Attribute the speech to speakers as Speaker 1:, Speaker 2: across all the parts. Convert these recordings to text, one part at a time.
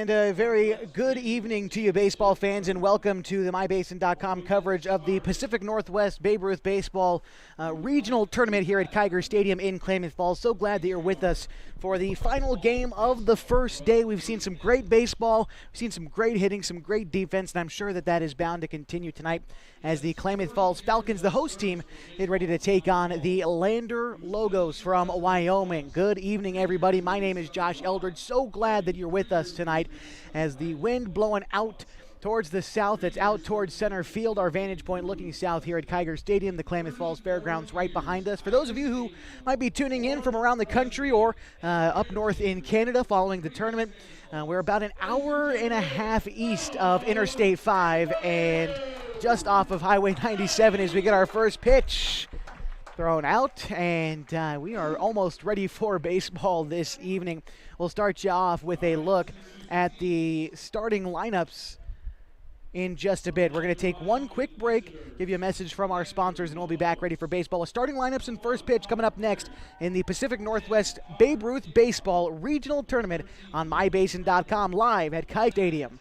Speaker 1: And a very good evening to you, baseball fans, and welcome to the MyBasin.com coverage of the Pacific Northwest Babe Ruth Baseball Regional Tournament here at Kiger Stadium in Klamath Falls. So glad that you're with us for the final game of the first day. We've seen some great baseball, we've seen some great hitting, some great defense, and I'm sure that that is bound to continue tonight as the Klamath Falls Falcons, the host team, get ready to take on the LANDER LOGOS from Wyoming. Good evening, everybody. My name is Josh Eldridge. So glad that you're with us tonight as the wind blowing out towards the south. It's out towards center field. Our vantage point looking south here at Kiger Stadium, the Klamath Falls Fairgrounds right behind us. For those of you who might be tuning in from around the country or up north in Canada following the tournament, we're about an hour and a half east of Interstate 5 and just off of Highway 97 as we get our first pitch thrown out, and we are almost ready for baseball this evening. We'll start you off with a look at the starting lineups in just a bit. We're going to take one quick break, give you a message from our sponsors, and we'll be back ready for baseball. The starting lineups and first pitch coming up next in the Pacific Northwest Babe Ruth Baseball Regional Tournament on MyBasin.com live at Kiger Stadium.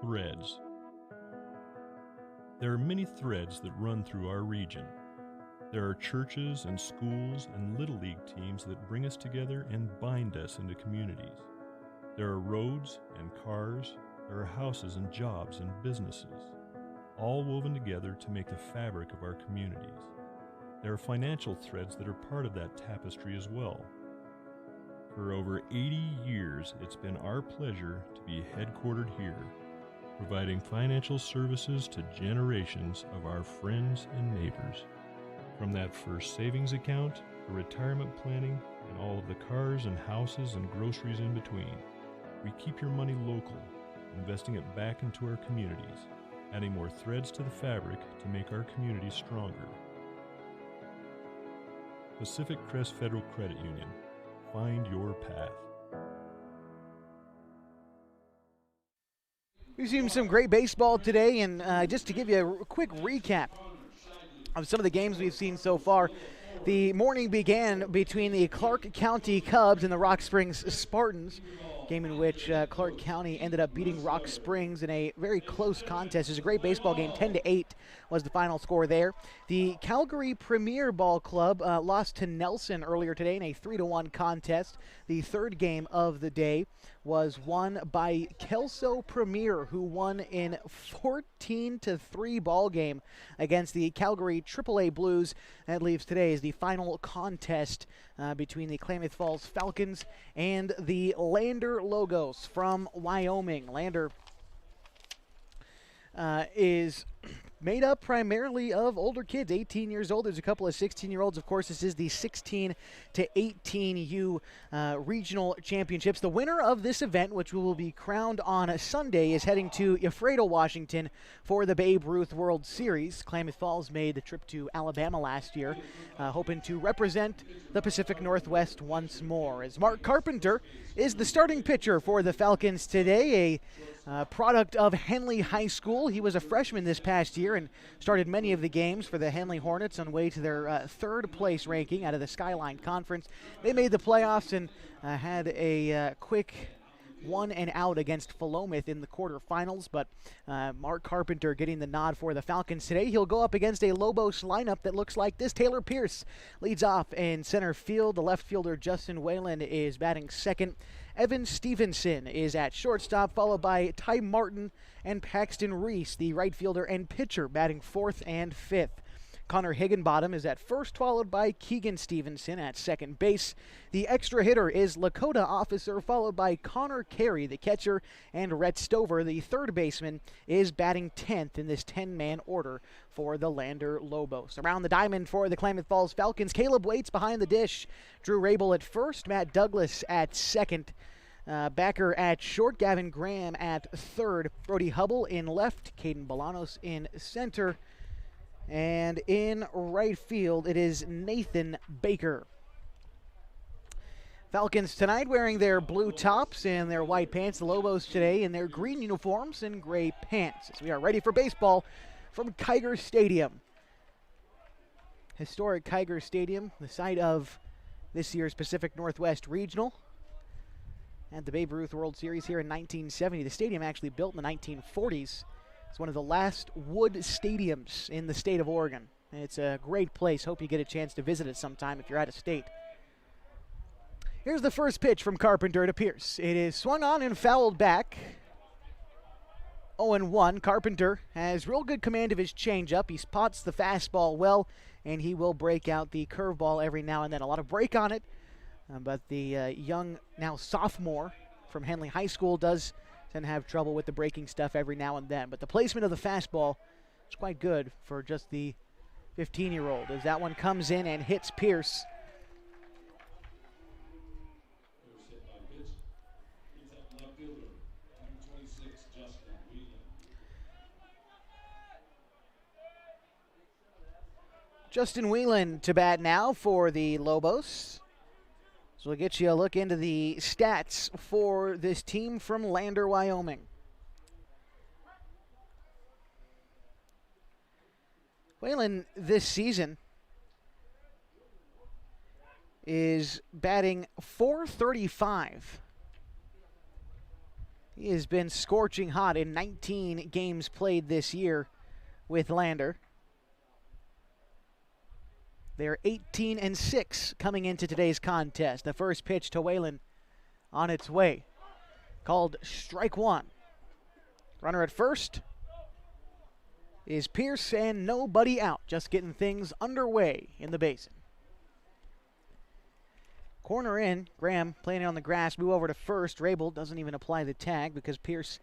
Speaker 2: Threads. There are many threads that run through our region. There are churches and schools and Little League teams that bring us together and bind us into communities. There are roads and cars. There are houses and jobs and businesses, all woven together to make the fabric of our communities. There are financial threads that are part of that tapestry as well. For over 80 years, it's been our pleasure to be headquartered here, providing financial services to generations of our friends and neighbors. From that first savings account to retirement planning and all of the cars and houses and groceries in between, we keep your money local, investing it back into our communities, adding more threads to the fabric to make our communities stronger. Pacific Crest Federal Credit Union. Find your path.
Speaker 1: We've seen some great baseball today, and just to give you a quick recap of some of the games we've seen so far. The morning began between the Clark County Cubs and the Rock Springs Spartans, game in which Clark County ended up beating Rock Springs in a very close contest. It was a great baseball game. 10-8 was the final score there. The Calgary Premier Ball Club lost to Nelson earlier today in a 3-1 contest. The third game of the day was won by Kelso Premier, who won in 14-3 ball game against the Calgary AAA Blues. That leaves today as the final contest between the Klamath Falls Falcons and the LANDER LOGOS from Wyoming. LANDER is made up primarily of older kids, 18 years old. There's a couple of 16-year-olds. Of course, this is the 16 to 18U regional championships. The winner of this event, which will be crowned on Sunday, is heading to Ephrata, Washington for the Babe Ruth World Series. Klamath Falls made the trip to Alabama last year, hoping to represent the Pacific Northwest once more. As Mark Carpenter is the starting pitcher for the Falcons today, a product of Henley High School. He was a freshman this past year and started many of the games for the Henley Hornets on way to their third place ranking out of the Skyline Conference. They made the playoffs and had a quick 1-out against Philomath in the quarterfinals, but Mark Carpenter getting the nod for the Falcons today. He'll go up against a Lobos lineup that looks like this. Taylor Pierce leads off in center field. The left fielder Justin Whalen is batting second. Evan Stevenson is at shortstop, followed by Ty Martin and Paxton Reese, the right fielder and pitcher, batting fourth and fifth. Connor Higginbottom is at first, followed by Keegan Stevenson at second base. The extra hitter is Lakota Officer, followed by Connor Carey, the catcher, and Rhett Stover, the third baseman, is batting 10th in this 10-man order for the LANDER LOGOS. Around the diamond for the Klamath Falls Falcons, Caleb Waits behind the dish. Drew Rabel at first, Matt Douglas at second. Backer at short, Gavin Graham at third. Brody Hubble in left, Caden Bolanos in center. And in right field, it is Nathan Baker. Falcons tonight wearing their blue tops and their white pants. The Lobos today in their green uniforms and gray pants. As we are ready for baseball from Kiger Stadium. Historic Kiger Stadium, the site of this year's Pacific Northwest Regional. at the Babe Ruth World Series here in 1970. The stadium actually built in the 1940s. It's one of the last wood stadiums in the state of Oregon. It's a great place. Hope you get a chance to visit it sometime if you're out of state. Here's the first pitch from Carpenter to Pierce. It is swung on and fouled back. 0-1. Carpenter has real good command of his changeup. He spots the fastball well, and he will break out the curveball every now and then. A lot of break on it, but the young, now sophomore from Henley High School does tend to have trouble with the breaking stuff every now and then. But the placement of the fastball is quite good for just the 15-year-old as that one comes in and hits Pierce. Justin Whelan to bat now for the Lobos. So we'll get you a look into the stats for this team from Lander, Wyoming. Whelan this season is batting .435. He has been scorching hot in 19 games played this year with Lander. They're 18-6 coming into today's contest. The first pitch to Whelan on its way, called strike one. Runner at first is Pierce and nobody out. Just getting things underway in the basin. Corner in, Graham playing it on the grass, move over to first. Rabel doesn't even apply the tag because Pierce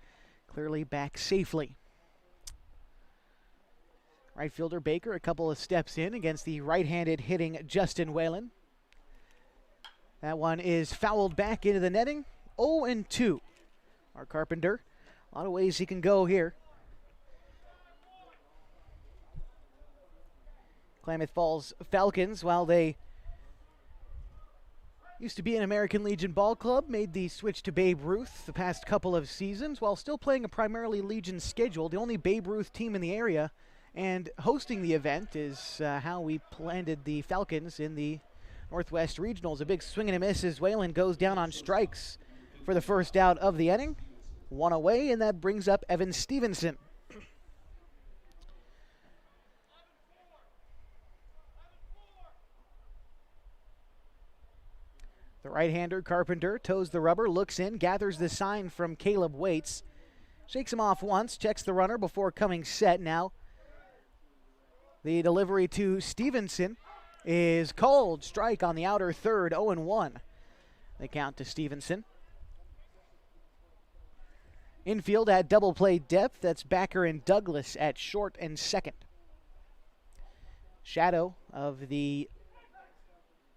Speaker 1: clearly back safely. Right fielder Baker a couple of steps in against the right-handed hitting Justin Whelan. That one is fouled back into the netting. 0-2. Mark Carpenter, a lot of ways he can go here. Klamath Falls Falcons, while they used to be an American Legion ball club, made the switch to Babe Ruth the past couple of seasons while still playing a primarily Legion schedule. The only Babe Ruth team in the area. And hosting the event is how we landed the Falcons in the Northwest Regionals. A big swing and a miss as Whelan goes down on strikes for the first out of the inning. One away, and that brings up Evan Stevenson. The right-hander, Carpenter, toes the rubber, looks in, gathers the sign from Caleb Waits. Shakes him off once, checks the runner before coming set. Now the delivery to Stevenson is called. Strike on the outer third, 0-1. They count to Stevenson. Infield at double play depth. That's Backer and Douglas at short and second. Shadow of the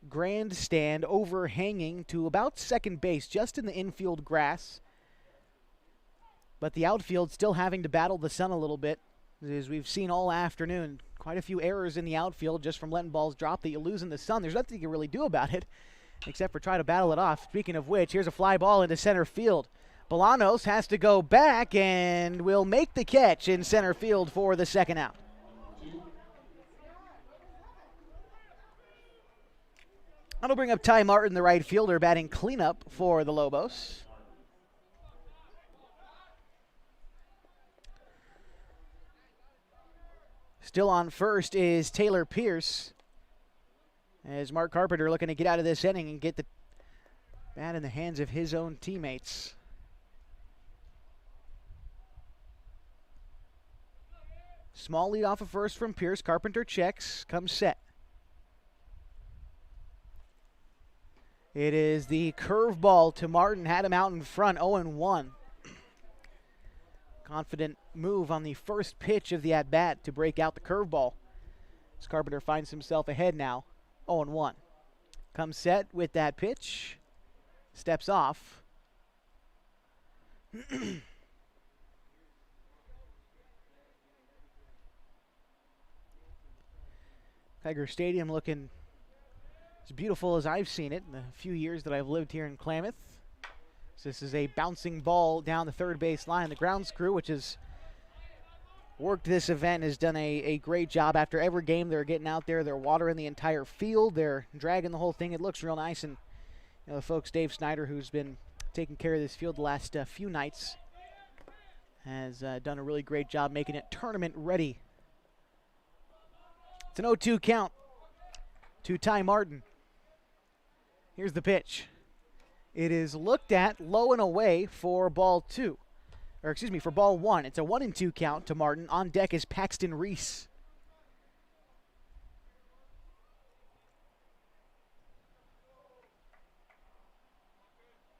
Speaker 1: grandstand overhanging to about second base, just in the infield grass. But the outfield still having to battle the sun a little bit, as we've seen all afternoon. Quite a few errors in the outfield just from letting balls drop that you lose in the sun. There's nothing you can really do about it except for try to battle it off. Speaking of which, here's a fly ball into center field. Bolanos has to go back and will make the catch in center field for the second out. That'll bring up Ty Martin, the right fielder, batting cleanup for the Lobos. Still on first is Taylor Pierce, as Mark Carpenter looking to get out of this inning and get the bat in the hands of his own teammates. Small lead off of first from Pierce. Carpenter checks, comes set. It is the curveball to Martin, had him out in front, 0-1. Confident move on the first pitch of the at-bat to break out the curveball. As Carpenter finds himself ahead now, 0-1. Comes set with that pitch. Steps off. Tiger Stadium looking as beautiful as I've seen it in the few years that I've lived here in Klamath. This is a bouncing ball down the third base line. The grounds crew, which has worked this event, has done a great job. After every game, they're getting out there. They're watering the entire field. They're dragging the whole thing. It looks real nice. And the folks, Dave Snyder, who's been taken care of this field the last few nights. Has done a really great job making it tournament ready. It's an 0-2 count to Ty Martin. Here's the pitch. It is looked at low and away for ball ball one. It's a 1-2 count to Martin. On deck is Paxton Reese.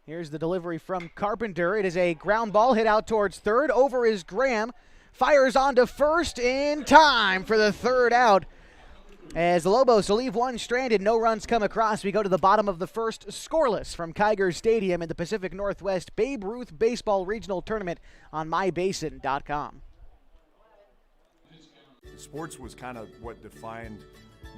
Speaker 1: Here's the delivery from Carpenter. It is a ground ball hit out towards third. Over is Graham. Fires on to first in time for the third out. As the Lobos will leave one stranded, no runs come across. We go to the bottom of the first, scoreless from Kiger Stadium in the Pacific Northwest Babe Ruth Baseball Regional Tournament on mybasin.com.
Speaker 3: Sports was kind of what defined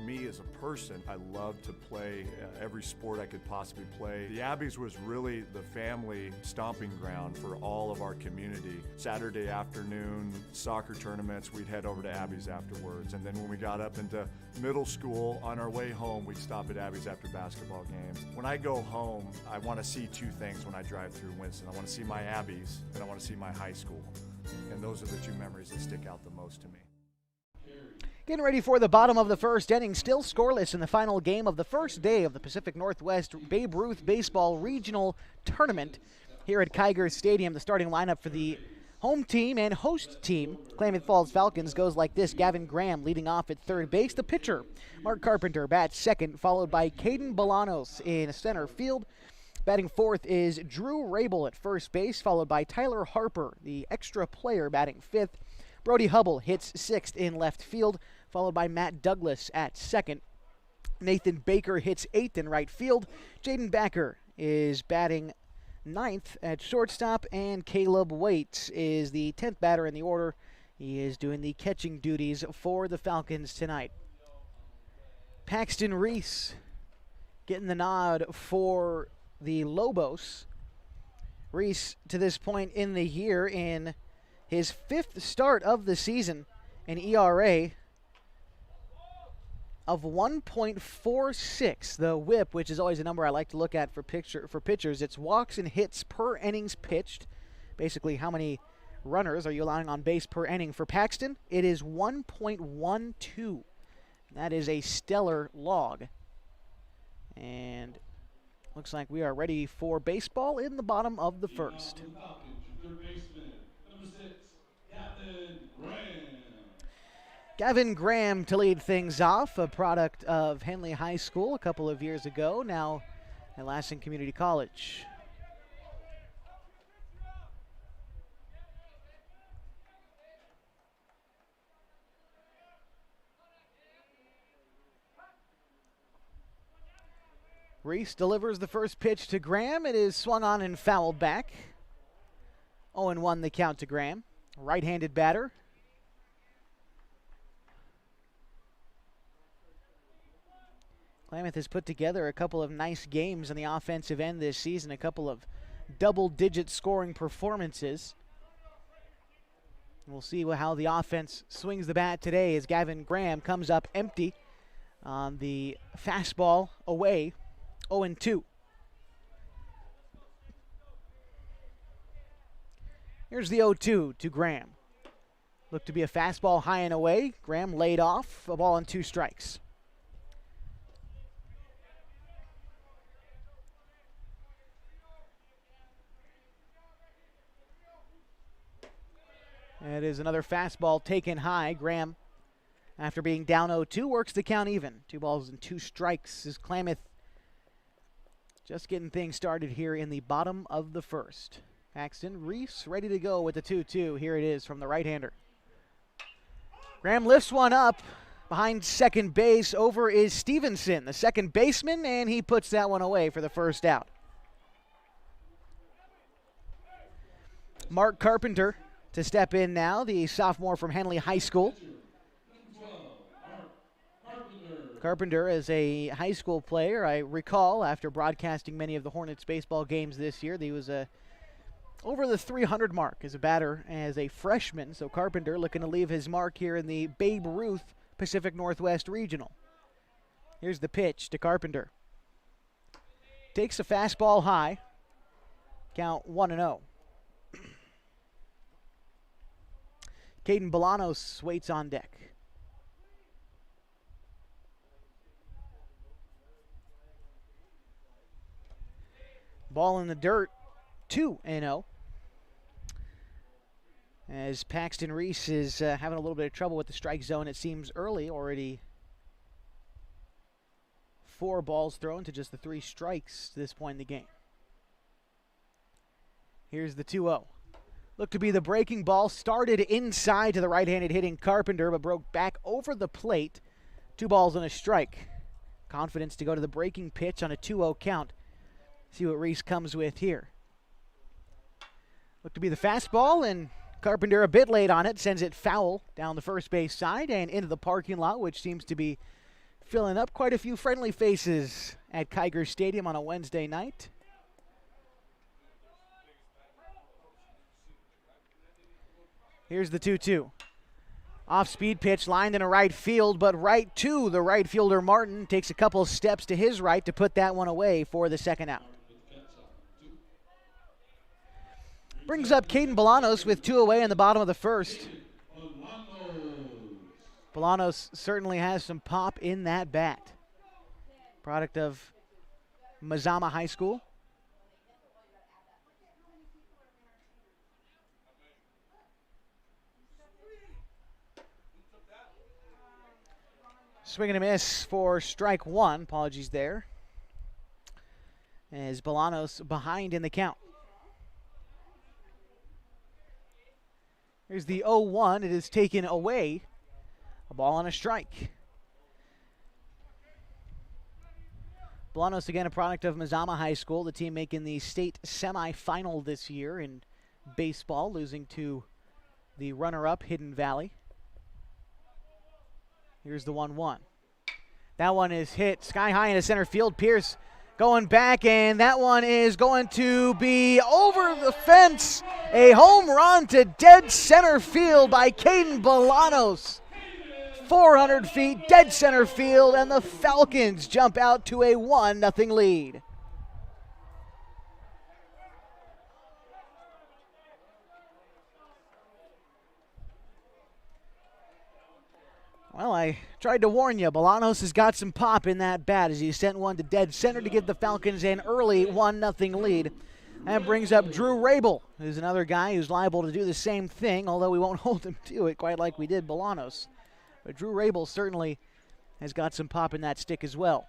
Speaker 3: me as a person. I loved to play every sport I could possibly play. The Abbeys was really the family stomping ground for all of our community. Saturday afternoon soccer tournaments, we'd head over to Abbeys afterwards. And then when we got up into middle school, on our way home, we'd stop at Abbeys after basketball games. When I go home, I want to see two things when I drive through Winston. I want to see my Abbeys and I want to see my high school. And those are the two memories that stick out the most to me.
Speaker 1: Getting ready for the bottom of the first inning, still scoreless in the final game of the first day of the Pacific Northwest Babe Ruth Baseball Regional Tournament here at Kiger Stadium. The starting lineup for the home team and host team, Klamath Falls Falcons, goes like this. Gavin Graham leading off at third base. The pitcher, Mark Carpenter, bats second, followed by Caden Bolanos in center field. Batting fourth is Drew Rabel at first base, followed by Tyler Harper, the extra player, batting fifth. Brody Hubble hits sixth in left field, followed by Matt Douglas at second. Nathan Baker hits eighth in right field. Jaden Backer is batting ninth at shortstop, and Caleb Waits is the 10th batter in the order. He is doing the catching duties for the Falcons tonight. Paxton Reese getting the nod for the Lobos. Reese, to this point in the year, in his fifth start of the season, an ERA of 1.46. The whip, which is always a number I like to look at for pitchers, it's walks and hits per innings pitched. Basically, how many runners are you allowing on base per inning? For Paxton, it is 1.12. That is a stellar log. And looks like we are ready for baseball in the bottom of the first. Gavin Graham to lead things off, a product of Henley High School a couple of years ago, now at Lansing Community College. Reese delivers the first pitch to Graham. It is swung on and fouled back. 0-1 the count to Graham. Right-handed batter. Klamath has put together a couple of nice games on the offensive end this season, a couple of double-digit scoring performances. We'll see how the offense swings the bat today as Gavin Graham comes up empty on the fastball away, 0-2. Here's the 0-2 to Graham. Looked to be a fastball high and away. Graham laid off, a ball and 2 strikes. It is another fastball taken high. Graham, after being down 0-2, works the count even. 2 balls and 2 strikes as Klamath just getting things started here in the bottom of the first. Paxton Reese ready to go with the 2-2. Here it is from the right-hander. Graham lifts one up behind second base. Over is Stevenson, the second baseman, and he puts that one away for the first out. Mark Carpenter to step in now, the sophomore from Henley High School. Carpenter is a high school player. I recall after broadcasting many of the Hornets baseball games this year, he was over the 300 mark as a batter as a freshman. So Carpenter looking to leave his mark here in the Babe Ruth Pacific Northwest Regional. Here's the pitch to Carpenter. Takes a fastball high. Count 1-0. Caden Bolanos waits on deck. Ball in the dirt, 2-0. As Paxton Reese is having a little bit of trouble with the strike zone, it seems early. Already 4 balls thrown to just the 3 strikes to this point in the game. Here's the 2-0. Looked to be the breaking ball. Started inside to the right-handed hitting Carpenter, but broke back over the plate. 2 balls and a strike. Confidence to go to the breaking pitch on a 2-0 count. See what Reese comes with here. Looked to be the fastball, and Carpenter a bit late on it. Sends it foul down the first base side and into the parking lot, which seems to be filling up. Quite a few friendly faces at Kiger Stadium on a Wednesday night. Here's the 2-2. Off-speed pitch lined in a right field, but right to the right fielder Martin. Takes a couple steps to his right to put that one away for the second out. Brings up Caden Bolanos with 2 away in the bottom of the first. Bolanos certainly has some pop in that bat. Product of Mazama High School. Swing and a miss for strike 1. Apologies there. As Bolanos behind in the count. Here's the 0-1. It is taken away. A ball on a strike. Bolanos again a product of Mazama High School. The team making the state semifinal this year in baseball, losing to the runner-up Hidden Valley. Here's the 1-1. That one is hit sky high into center field. Pierce going back, and that one is going to be over the fence. A home run to dead center field by Caden Bolanos. 400 feet, dead center field, and the Falcons jump out to a 1-0 lead. Well, I tried to warn you. Bolanos has got some pop in that bat as he sent one to dead center to give the Falcons an early 1-0 lead. That brings up Drew Rabel, who's another guy who's liable to do the same thing, although we won't hold him to it quite like we did Bolanos. But Drew Rabel certainly has got some pop in that stick as well.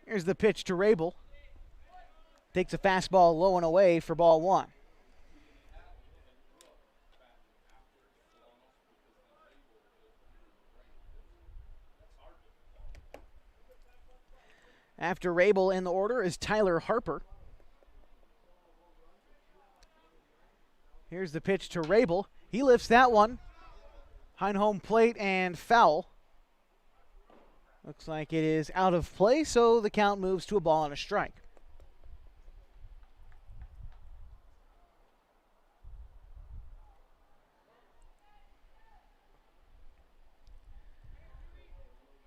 Speaker 1: Here's the pitch to Rabel. Takes a fastball low and away for ball 1. After Rabel in the order is Tyler Harper. Here's the pitch to Rabel. He lifts that one. Behind home plate and foul. Looks like it is out of play, so the count moves to a ball and a strike.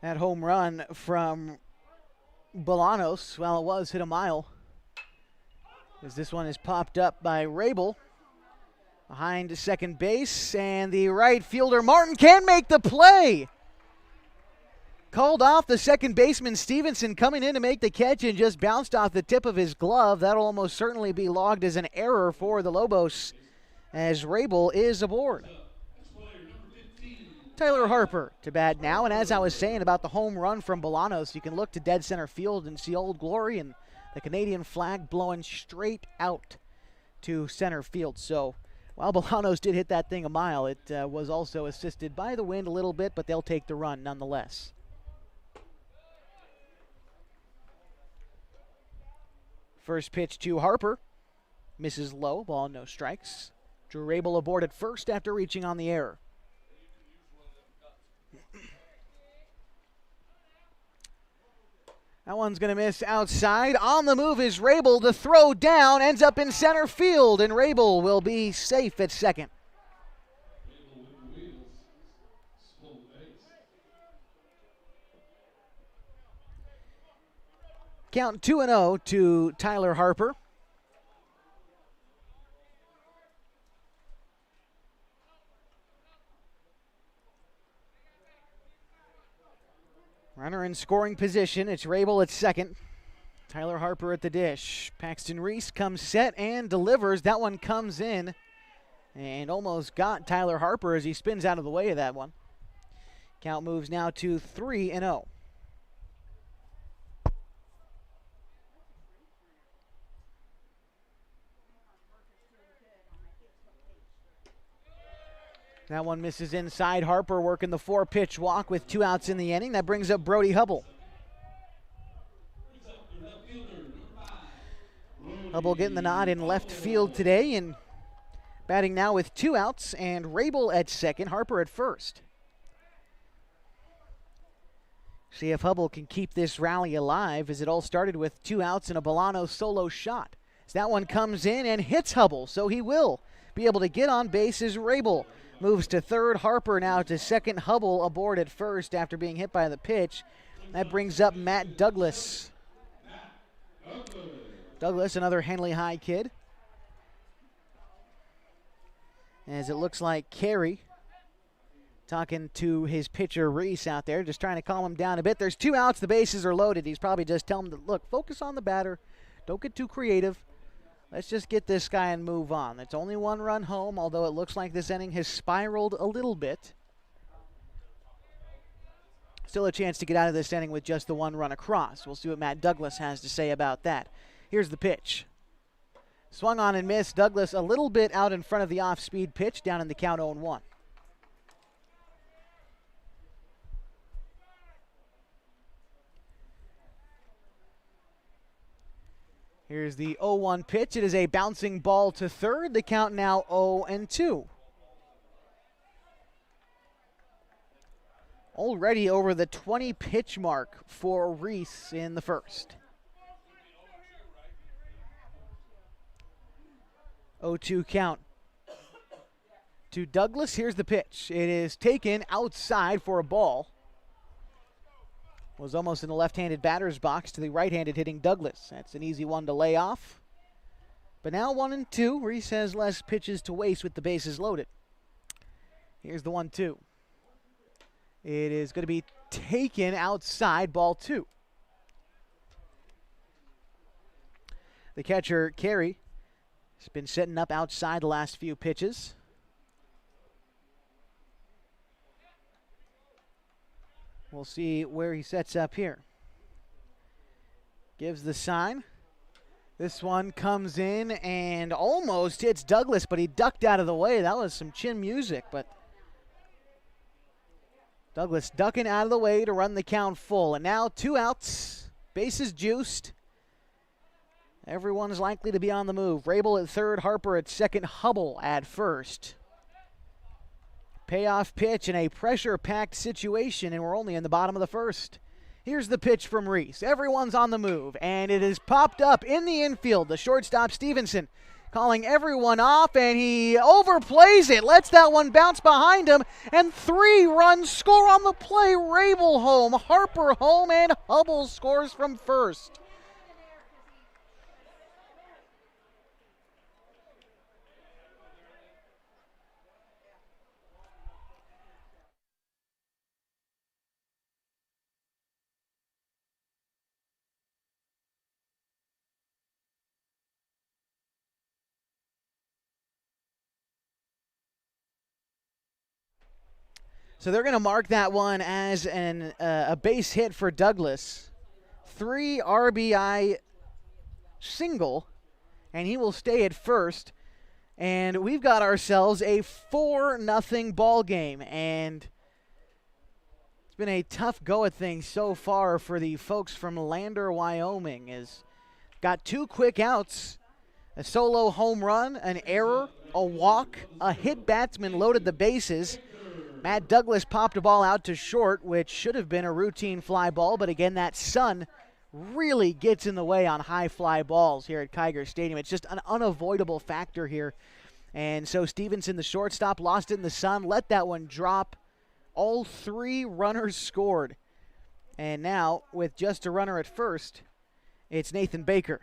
Speaker 1: That home run from Bolanos, well, it was hit a mile, as this one is popped up by Rabel behind second base, and the right fielder Martin can make the play. Called off the second baseman Stevenson coming in to make the catch and just bounced off the tip of his glove. That'll almost certainly be logged as an error for the Lobos as Rabel is aboard. Tyler Harper to bat now, and as I was saying about the home run from Bolanos, you can look to dead center field and see Old Glory and the Canadian flag blowing straight out to center field. So while Bolanos did hit that thing a mile, it was also assisted by the wind a little bit, but they'll take the run nonetheless. First pitch to Harper. Misses low, ball no strikes. Drew Rabel aboard at first after reaching on the error. That one's going to miss outside. On the move is Rabel. The throw down ends up in center field, and Rabel will be safe at second. Count 2-0 to Tyler Harper. Runner in scoring position. It's Rabel at second. Tyler Harper at the dish. Paxton Reese comes set and delivers. That one comes in and almost got Tyler Harper as he spins out of the way of that one. Count moves now to 3-0. That one misses inside. Harper working the 4-pitch walk with 2 outs in the inning. That brings up Brody Hubble. Hubble getting the nod in left field today and batting now with 2 outs, and Rabel at second, Harper at first. See if Hubble can keep this rally alive, as it all started with 2 outs and a Bolano solo shot. As that one comes in and hits Hubble, so he will be able to get on base as Rabel moves to third. Harper now to second. Hubble aboard at first after being hit by the pitch. That brings up Matt Douglas. Douglas, another Henley High kid. As it looks like Carey talking to his pitcher Reese out there, just trying to calm him down a bit. There's 2 outs, the bases are loaded. He's probably just telling him to, look, focus on the batter. Don't get too creative. Let's just get this guy and move on. It's only 1 run home, although it looks like this inning has spiraled a little bit. Still a chance to get out of this inning with just the 1 run across. We'll see what Matt Douglas has to say about that. Here's the pitch. Swung on and missed. Douglas a little bit out in front of the off-speed pitch, down in the count 0-1. Here's the 0-1 pitch. It is a bouncing ball to third. The count now 0-2. Already over the 20 pitch mark for Reese in the first. 0-2 count to Douglas. Here's the pitch. It is taken outside for a ball. Was almost in the left-handed batter's box to the right-handed hitting Douglas. That's an easy one to lay off. But now 1-2. Reese has less pitches to waste with the bases loaded. Here's the 1-2. It is going to be taken outside, ball 2. The catcher, Carey, has been setting up outside the last few pitches. We'll see where he sets up here. Gives the sign. This one comes in and almost hits Douglas, but he ducked out of the way. That was some chin music, but Douglas ducking out of the way to run the count full. And now 2 outs, bases juiced. Everyone is likely to be on the move. Rabel at third, Harper at second, Hubble at first. Payoff pitch in a pressure-packed situation, and we're only in the bottom of the first. Here's the pitch from Reese. Everyone's on the move, and it is popped up in the infield. The shortstop, Stevenson, calling everyone off, and he overplays it, lets that one bounce behind him, and 3 runs score on the play. Rabel home, Harper home, and Hubble scores from first. So they're going to mark that one as a base hit for Douglas. 3 RBI single, and he will stay at first. And we've got ourselves a 4-0 ball game. And it's been a tough go at things so far for the folks from Lander, Wyoming. Has got 2 quick outs, a solo home run, an error, a walk, a hit batsman loaded the bases. Matt Douglas popped a ball out to short, which should have been a routine fly ball, but again, that sun really gets in the way on high fly balls here at Kiger Stadium. It's just an unavoidable factor here. And so Stevenson, the shortstop, lost it in the sun, let that one drop. All 3 runners scored. And now, with just a runner at first, It's Nathan Baker.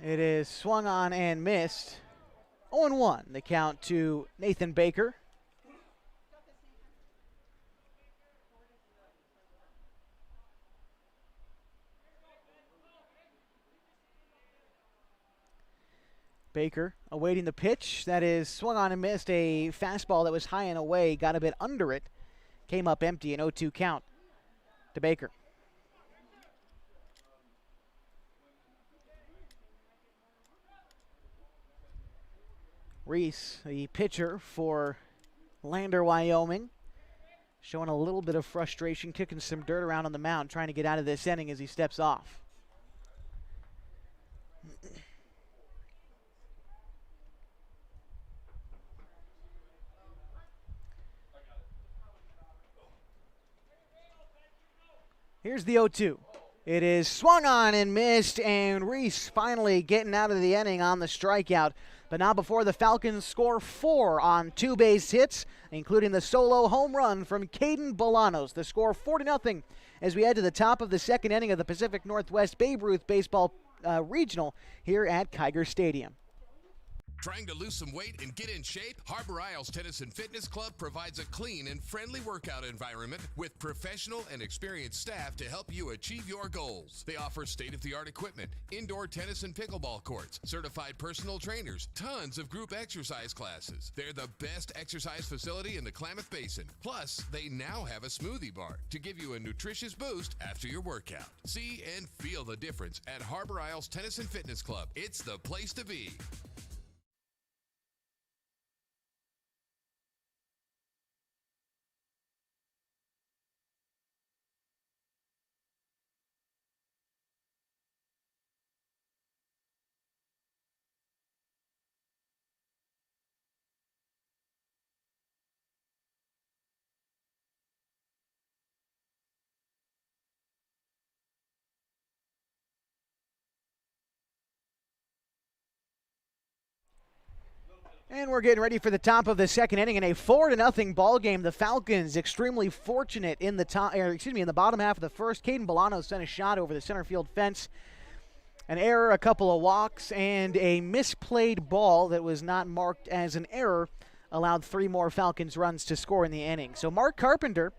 Speaker 1: It is swung on and missed. 0-1, the count to Nathan Baker. Baker awaiting the pitch. That is swung on and missed. A fastball that was high and away, got a bit under it. Came up empty, an 0-2 count to Baker. Reese, the pitcher for Lander, Wyoming, showing a little bit of frustration, kicking some dirt around on the mound, trying to get out of this inning as he steps off. Here's the 0-2. It is swung on and missed, and Reese finally getting out of the inning on the strikeout. But not before the Falcons score 4 on 2 base hits, including the solo home run from Caden Bolanos. The score 4-0 as we head to the top of the second inning of the Pacific Northwest Babe Ruth Baseball Regional here at Kiger Stadium.
Speaker 4: Trying to lose some weight and get in shape? Harbor Isles Tennis and Fitness Club provides a clean and friendly workout environment with professional and experienced staff to help you achieve your goals. They offer state-of-the-art equipment, indoor tennis and pickleball courts, certified personal trainers, tons of group exercise classes. They're the best exercise facility in the Klamath Basin. Plus, they now have a smoothie bar to give you a nutritious boost after your workout. See and feel the difference at Harbor Isles Tennis and Fitness Club. It's the place to be.
Speaker 1: And we're getting ready for the top of the second inning in a 4-0 ball game. The Falcons extremely fortunate in the bottom half of the first. Caden Bolanos sent a shot over the center field fence. An error, a couple of walks, and a misplayed ball that was not marked as an error allowed 3 more Falcons runs to score in the inning. So Mark Carpenter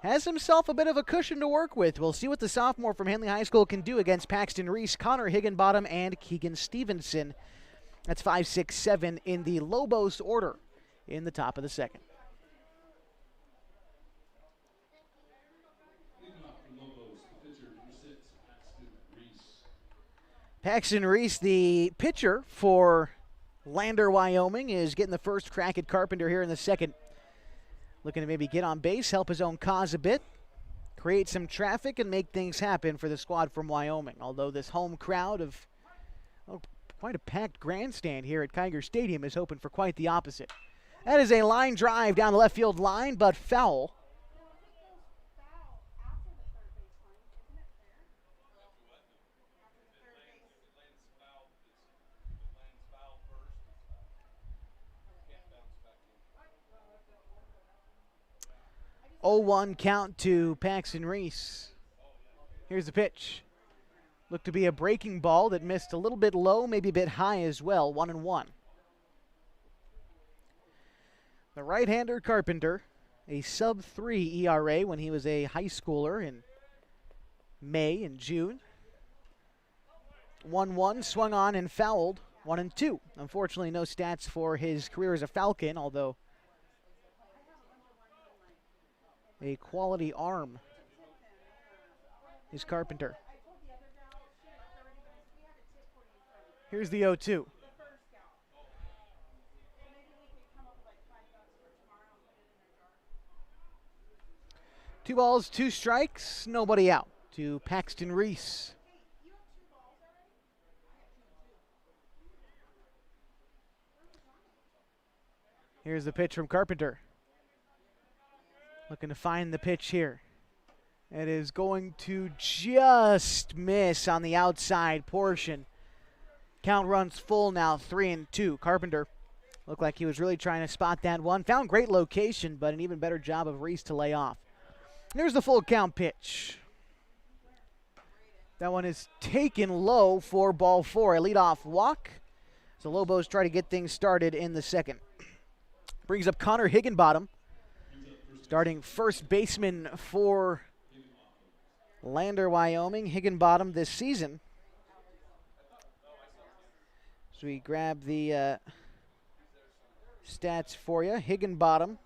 Speaker 1: has himself a bit of a cushion to work with. We'll see what the sophomore from Henley High School can do against Paxton Reese, Connor Higginbottom, and Keegan Stevenson. That's 5, 6, 7 in the Lobos order in the top of the second. Paxton Reese, the pitcher for Lander, Wyoming, is getting the first crack at Carpenter here in the second. Looking to maybe get on base, help his own cause a bit, create some traffic, and make things happen for the squad from Wyoming. Although this home crowd of quite a packed grandstand here at Kiger Stadium is hoping for quite the opposite. That is a line drive down the left field line, but foul. Oh, 0-1 count to Paxton Reese. Here's the pitch. Looked to be a breaking ball that missed a little bit low, maybe a bit high as well, 1-1. The right-hander Carpenter, a sub-3 ERA when he was a high schooler in May and June. 1-1, swung on and fouled, 1-2. Unfortunately, no stats for his career as a Falcon, although a quality arm is Carpenter. Here's the 0-2. Two balls, 2 strikes, nobody out to Paxton Reese. Here's the pitch from Carpenter. Looking to find the pitch here. It is going to just miss on the outside portion. Count runs full now, 3-2. Carpenter Looked like he was really trying to spot that one. Found great location, but an even better job of Reese to lay off. Here's the full count pitch. That one is taken low for ball 4. A leadoff walk. So Lobos try to get things started in the second. Brings up Connor Higginbottom, starting first baseman for Lander, Wyoming. Higginbottom this season. So we grab the stats for you. Higginbottom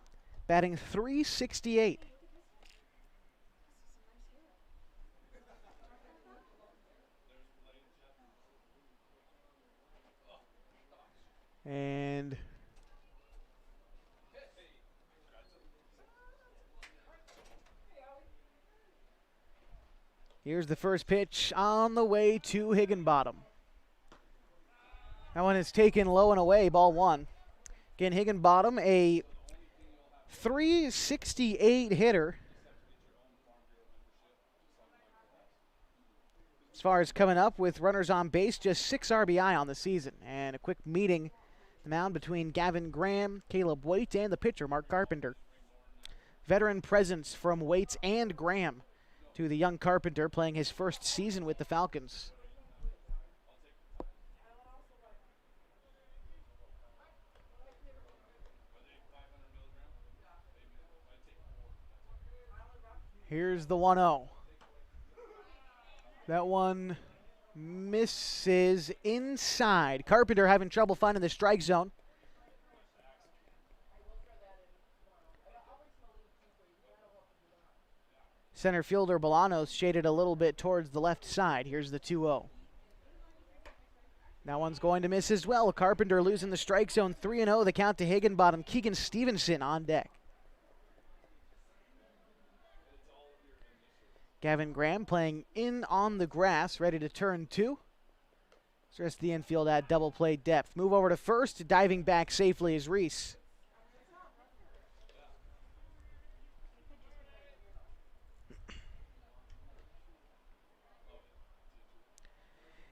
Speaker 1: batting .368. And here's the first pitch on the way to Higginbottom. That one is taken low and away, ball 1. Again, Higginbottom, a .368 hitter. As far as coming up with runners on base, just 6 RBI on the season. And a quick meeting the mound between Gavin Graham, Caleb Waite, and the pitcher, Mark Carpenter. Veteran presence from Waite and Graham to the young Carpenter, playing his first season with the Falcons. Here's the 1-0. That one misses inside. Carpenter having trouble finding the strike zone. Center fielder Bolanos shaded a little bit towards the left side. Here's the 2-0. That one's going to miss as well. Carpenter losing the strike zone. 3-0, the count to Higginbottom. Keegan Stevenson on deck. Gavin Graham playing in on the grass, ready to turn 2. The rest of the infield at double play depth. Move over to first, diving back safely is Reese.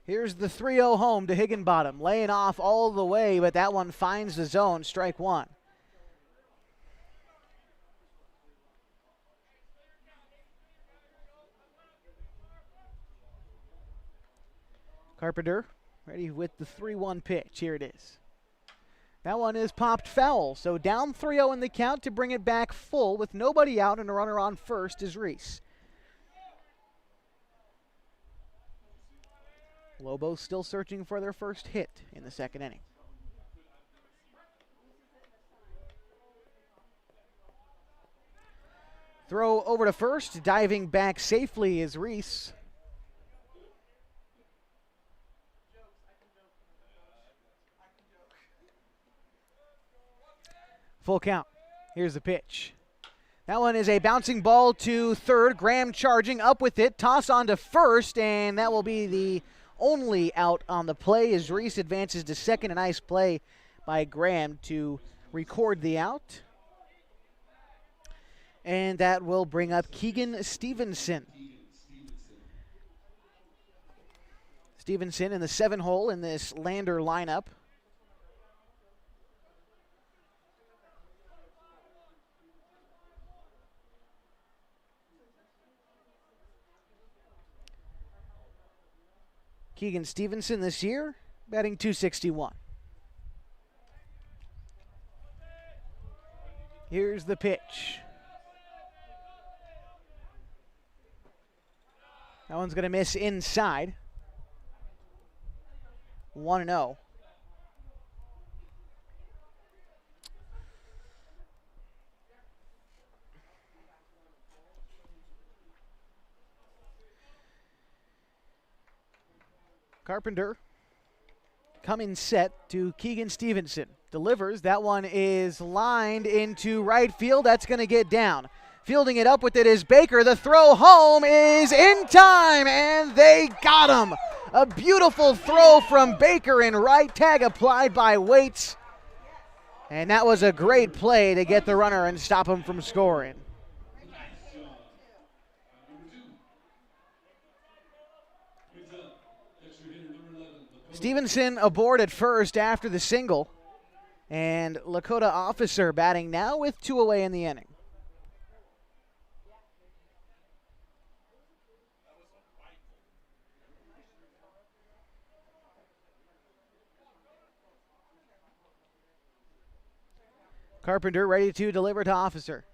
Speaker 1: Here's the 3-0 home to Higginbottom, laying off all the way, but that one finds the zone, strike 1. Carpenter ready with the 3-1 pitch. Here it is. That one is popped foul. So down 3-0 in the count to bring it back full with nobody out and a runner on first is Reese. Lobos still searching for their first hit in the second inning. Throw over to first. Diving back safely is Reese. Full count. Here's the pitch. That one is a bouncing ball to third. Graham charging up with it. Toss on to first, and that will be the only out on the play as Reese advances to second. A nice play by Graham to record the out. And that will bring up Keegan Stevenson. Stevenson in the 7-hole in this Lander lineup. Keegan Stevenson this year, batting .261. Here's the pitch. That one's going to miss inside. 1-0. Carpenter coming set to Keegan Stevenson. Delivers. That one is lined into right field. That's going to get down. Fielding it up with it is Baker. The throw home is in time, and they got him. A beautiful throw from Baker in right. Tag applied by Waits. And that was a great play to get the runner and stop him from scoring. Stevenson aboard at first after the single. And Lakota Officer batting now with 2 away in the inning. Carpenter ready to deliver to Officer.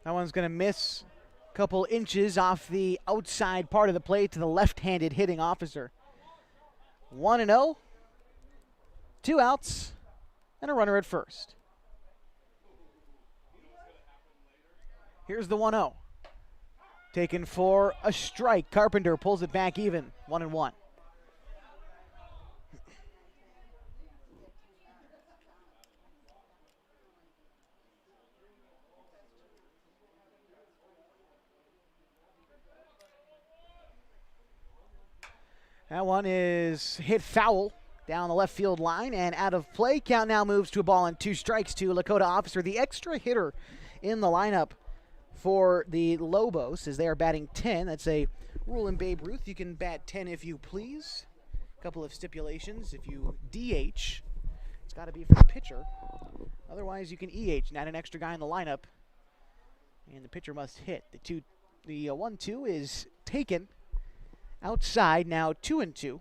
Speaker 1: That one's going to miss a couple inches off the outside part of the plate to the left-handed hitting Officer. 1-0, 2 outs, and a runner at first. Here's the 1-0. Taken for a strike. Carpenter pulls it back even, 1-1. That one is hit foul down the left field line and out of play. Count now moves to a ball and 2 strikes to Lakota Officer, the extra hitter in the lineup for the Lobos, as they are batting 10. That's a rule in Babe Ruth. You can bat 10 if you please. A couple of stipulations. If you DH, it's got to be for the pitcher. Otherwise, you can EH and add an extra guy in the lineup, and the pitcher must hit. The 1-2 is taken. Outside now 2-2.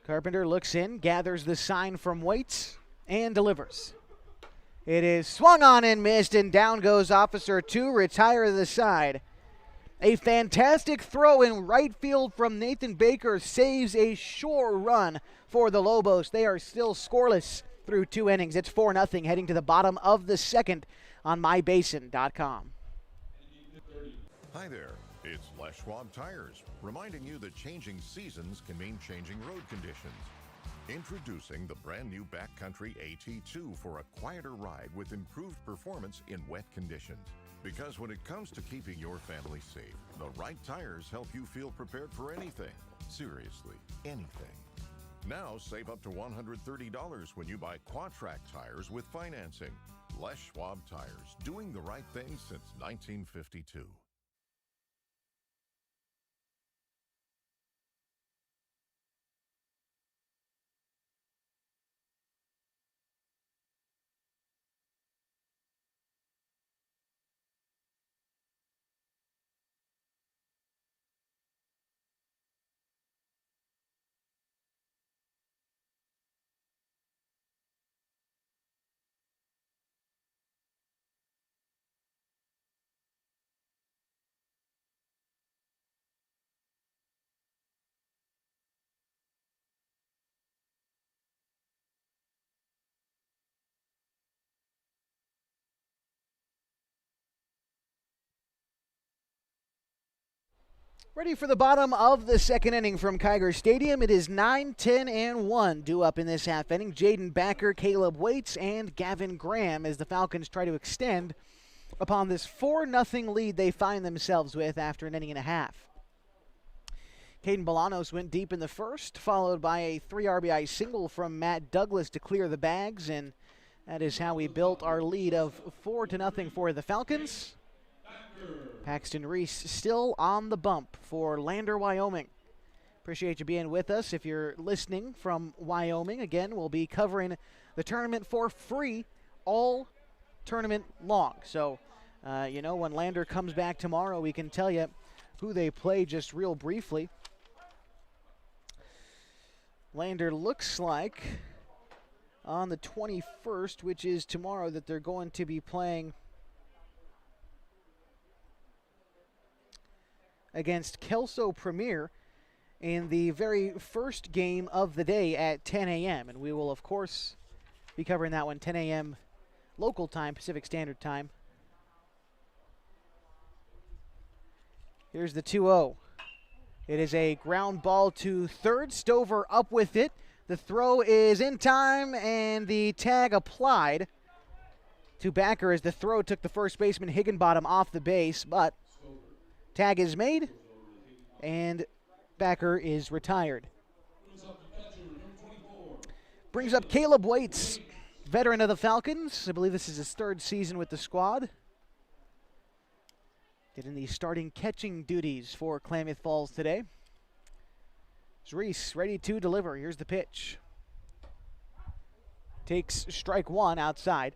Speaker 1: Carpenter looks in, gathers the sign from Waits, and delivers. It is swung on and missed, and down goes Officer to retire the side. A fantastic throw in right field from Nathan Baker saves a sure run for the Lobos. They are still scoreless through 2 innings. It's 4-0 heading to the bottom of the second on mybasin.com.
Speaker 5: Hi there, it's Les Schwab Tires, reminding you that changing seasons can mean changing road conditions. Introducing the brand new Backcountry AT2 for a quieter ride with improved performance in wet conditions. Because when it comes to keeping your family safe, the right tires help you feel prepared for anything. Seriously, anything. Now save up to $130 when you buy Quatrack tires with financing. Les Schwab Tires, doing the right thing since 1952.
Speaker 1: Ready for the bottom of the second inning from Kiger Stadium. It is 9-10-1 due up in this half inning. Jaden Backer, Caleb Waits, and Gavin Graham as the Falcons try to extend upon this 4-0 lead they find themselves with after an inning and a half. Caden Bolanos went deep in the first, followed by a 3 RBI single from Matt Douglas to clear the bags, and that is how we built our lead of 4-0 for the Falcons. Paxton Reese still on the bump for Lander, Wyoming. Appreciate you being with us. If you're listening from Wyoming, again, we'll be covering the tournament for free all tournament long. So, when Lander comes back tomorrow, we can tell you who they play just real briefly. Lander looks like on the 21st, which is tomorrow, that they're going to be playing against Kelso Premier in the very first game of the day at 10 a.m. And we will, of course, be covering that one 10 a.m. local time, Pacific Standard Time. Here's the 2-0. It is a ground ball to third. Stover up with it. The throw is in time, and the tag applied to Backer as the throw took the first baseman Higginbottom off the base, but tag is made, and Backer is retired. Brings up Caleb Waits, veteran of the Falcons. I believe this is his 3rd season with the squad. Getting the starting catching duties for Klamath Falls today. Reese ready to deliver. Here's the pitch. Takes strike one outside.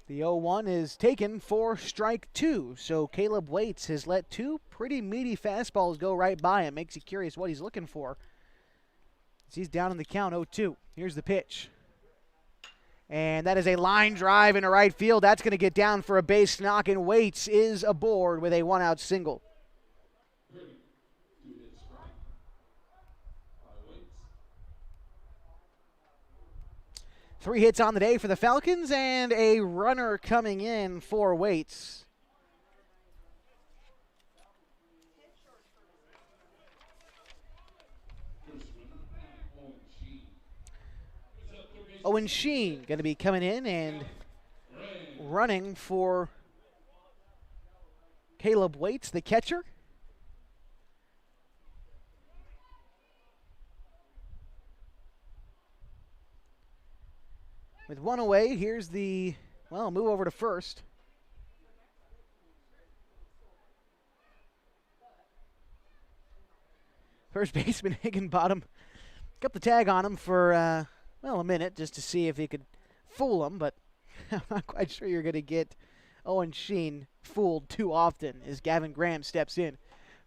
Speaker 1: The 0-1 is taken for strike two. So Caleb Waits has let two pretty meaty fastballs go right by him. Makes you curious what he's looking for. He's down in the count, 0-2. Here's the pitch. And that is a line drive into right field. That's going to get down for a base knock, and Waits is aboard with a one-out single. Three hits on the day for the Falcons, and a runner coming in for Waits. Owen Sheen going to be coming in and running for Caleb Waits, the catcher. With one away, here's the, well, move over to first. First baseman Higginbottom got the tag on him for, well, a minute just to see if he could fool him, but I'm not quite sure you're going to get Owen Sheen fooled too often as Gavin Graham steps in.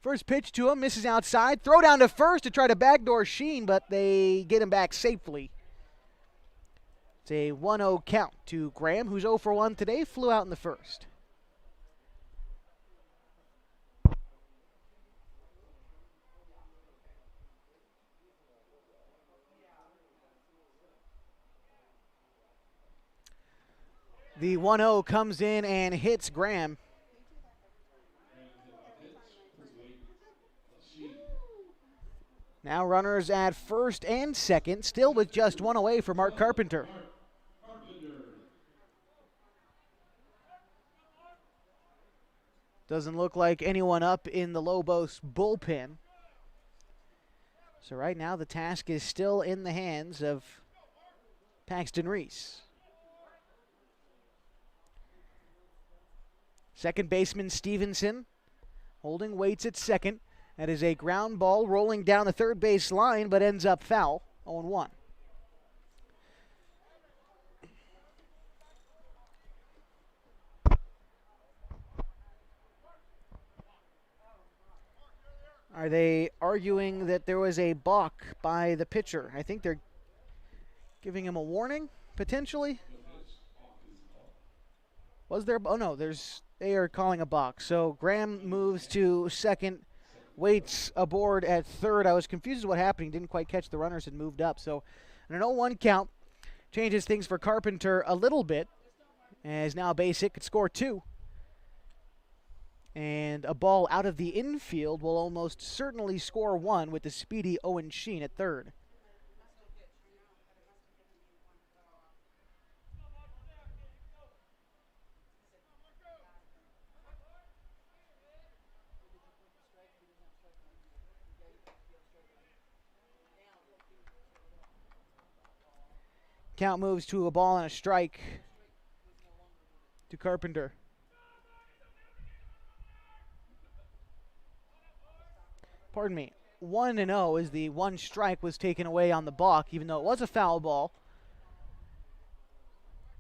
Speaker 1: First pitch to him, misses outside. Throw down to first to try to backdoor Sheen, but they get him back safely. It's a 1-0 count to Graham, who's 0 for 1 today, flew out in the first. The 1-0 comes in and hits Graham. Now runners at first and second, still with just one away for Mark Carpenter. Doesn't look like anyone up in the Lobos bullpen. So right now the task is still in the hands of Paxton Reese. Second baseman Stevenson holding Waits at second. That is a ground ball rolling down the third base line, but ends up foul, 0-1. Are they arguing that there was a balk by the pitcher? I think they're giving him a warning, potentially. Was there? Oh, no, they are calling a balk. So Graham moves to second. Waits aboard at third. I was confused as what happened. He didn't quite catch the runners and moved up. So an 0-1 count changes things for Carpenter a little bit. As now base hit, could score two. And a ball out of the infield will almost certainly score one with the speedy Owen Sheen at third. Count moves to a ball and a strike to Carpenter. Pardon me. 1-0 as the one strike was taken away on the balk, even though it was a foul ball.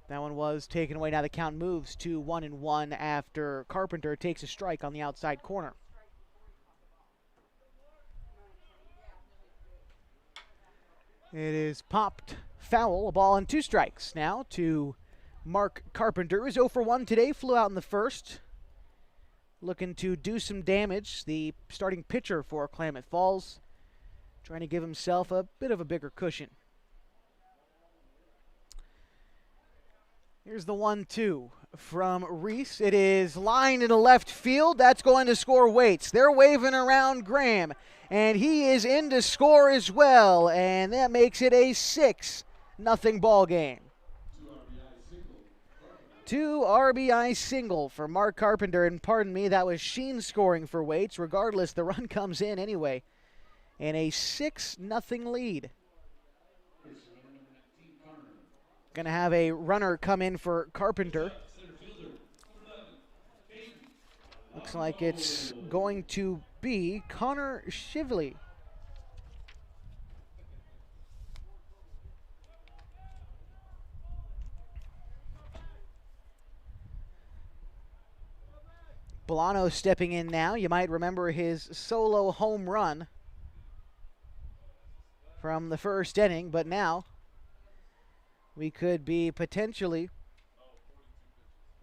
Speaker 1: That one was taken away. Now the count moves to 1-1 after Carpenter takes a strike on the outside corner. It is popped foul, a ball and two strikes now to Mark Carpenter, who's 0 for 1 today, flew out in the first. Looking to do some damage, the starting pitcher for Klamath Falls, trying to give himself a bit of a bigger cushion. Here's the 1-2 from Reese. It is lined into left field. That's going to score Waits. They're waving around Graham, and he is in to score as well, and that makes it a 6-0 ball game. 2 RBI single for Mark Carpenter, and pardon me, that was Sheen scoring for Waits. Regardless, the run comes in anyway. and a 6-0 lead. Going to have a runner come in for Carpenter. Looks like it's going to be Connor Shively. Bolano stepping in now. You might remember his solo home run from the first inning, but now we could be potentially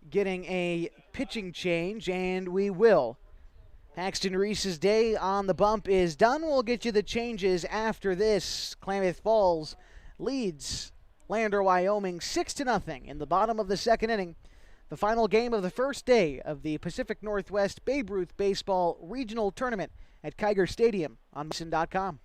Speaker 1: getting a pitching change, and we will. Paxton Reese's day on the bump is done. We'll get you the changes after this. Klamath Falls leads Lander, Wyoming 6-0 in the bottom of the second inning. The final game of the first day of the Pacific Northwest Babe Ruth Baseball Regional Tournament at Kiger Stadium on Mason.com.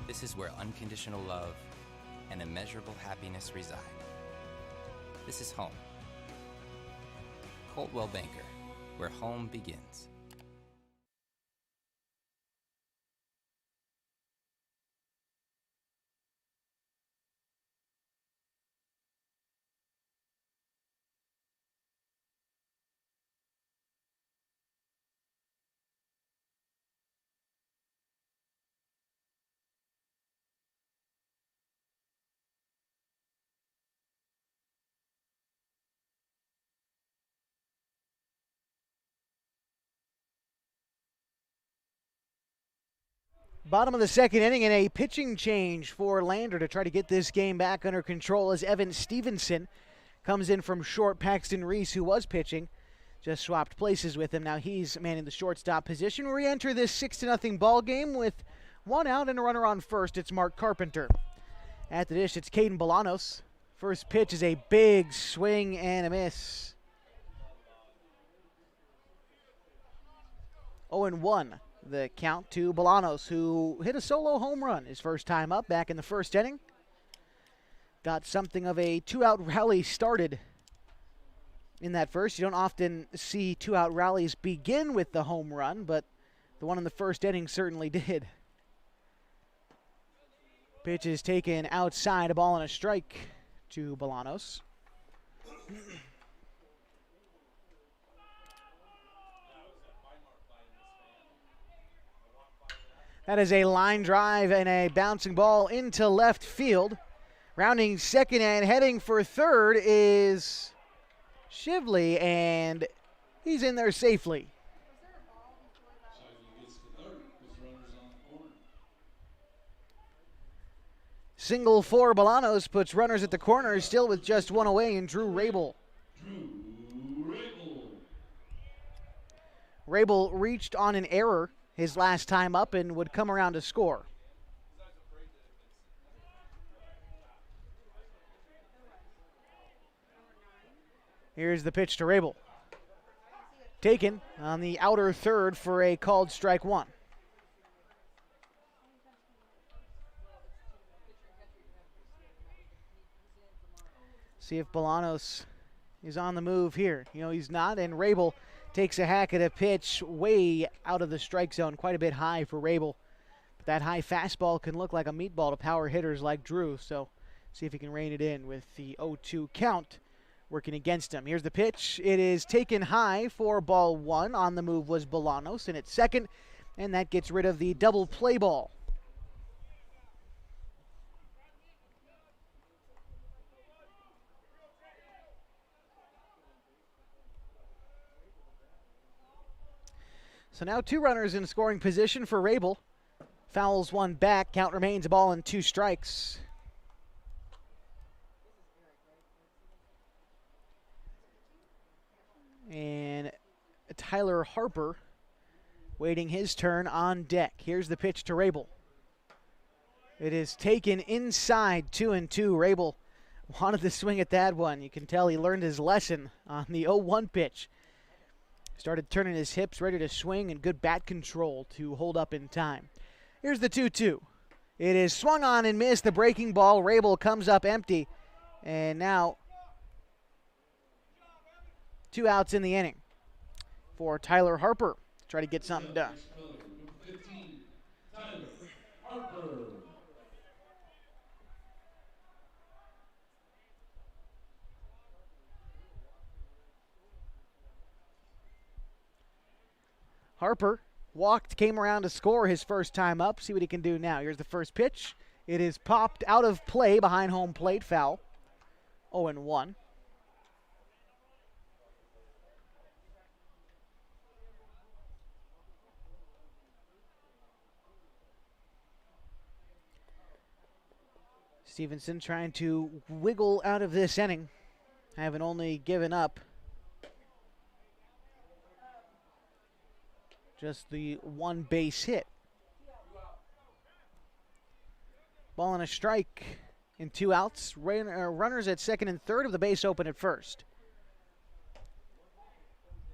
Speaker 6: This is where unconditional love and immeasurable happiness reside. This is home. Coldwell Banker, where home begins.
Speaker 1: Bottom of the second inning, and a pitching change for Lander to try to get this game back under control as Evan Stevenson comes in from short. Paxton Reese, who was pitching, just swapped places with him. Now he's manning the shortstop position. We enter this 6-0 ball game with one out and a runner on first. It's Mark Carpenter. At the dish, it's Caden Bolanos. First pitch is a big swing and a miss. 0-1. The count to Bolanos, who hit a solo home run his first time up back in the first inning. Got something of a two-out rally started in that first. You don't often see two-out rallies begin with the home run, but the one in the first inning certainly did. Pitch is taken outside, a ball and a strike to Bolanos. That is a line drive and a bouncing ball into left field. Rounding second and heading for third is Shively, and he's in there safely. Single for Bolanos puts runners at the corners, still with just one away, and Drew Rabel. Rabel reached on an error his last time up and would come around to score. Here's the pitch to Rabel. Taken on the outer third for a called strike one. See if Bolanos is on the move here. You know, he's not, and Rabel takes a hack at a pitch way out of the strike zone, quite a bit high for Rabel. But that high fastball can look like a meatball to power hitters like Drew, so see if he can rein it in with the 0-2 count working against him. Here's the pitch. It is taken high for ball one. On the move was Bolanos, and it's second, and that gets rid of the double play ball. So now 2 runners in scoring position for Rabel. Fouls 1 back. Count remains a ball and 2 strikes. And Tyler Harper waiting his turn on deck. Here's the pitch to Rabel. It is taken inside, 2-2. Rabel wanted to swing at that one. You can tell he learned his lesson on the 0-1 pitch. Started turning his hips, ready to swing, and good bat control to hold up in time. Here's the 2-2. It is swung on and missed. The breaking ball. Rabel comes up empty. And now 2 outs in the inning for Tyler Harper. Try to get something done. Harper walked, came around to score his first time up. See what he can do now. Here's the first pitch. It is popped out of play behind home plate. Foul. 0-1. Stevenson trying to wiggle out of this inning, having only given up just the 1 base hit. Ball and a strike in 2 outs. Runners at second and third, with the base open at first.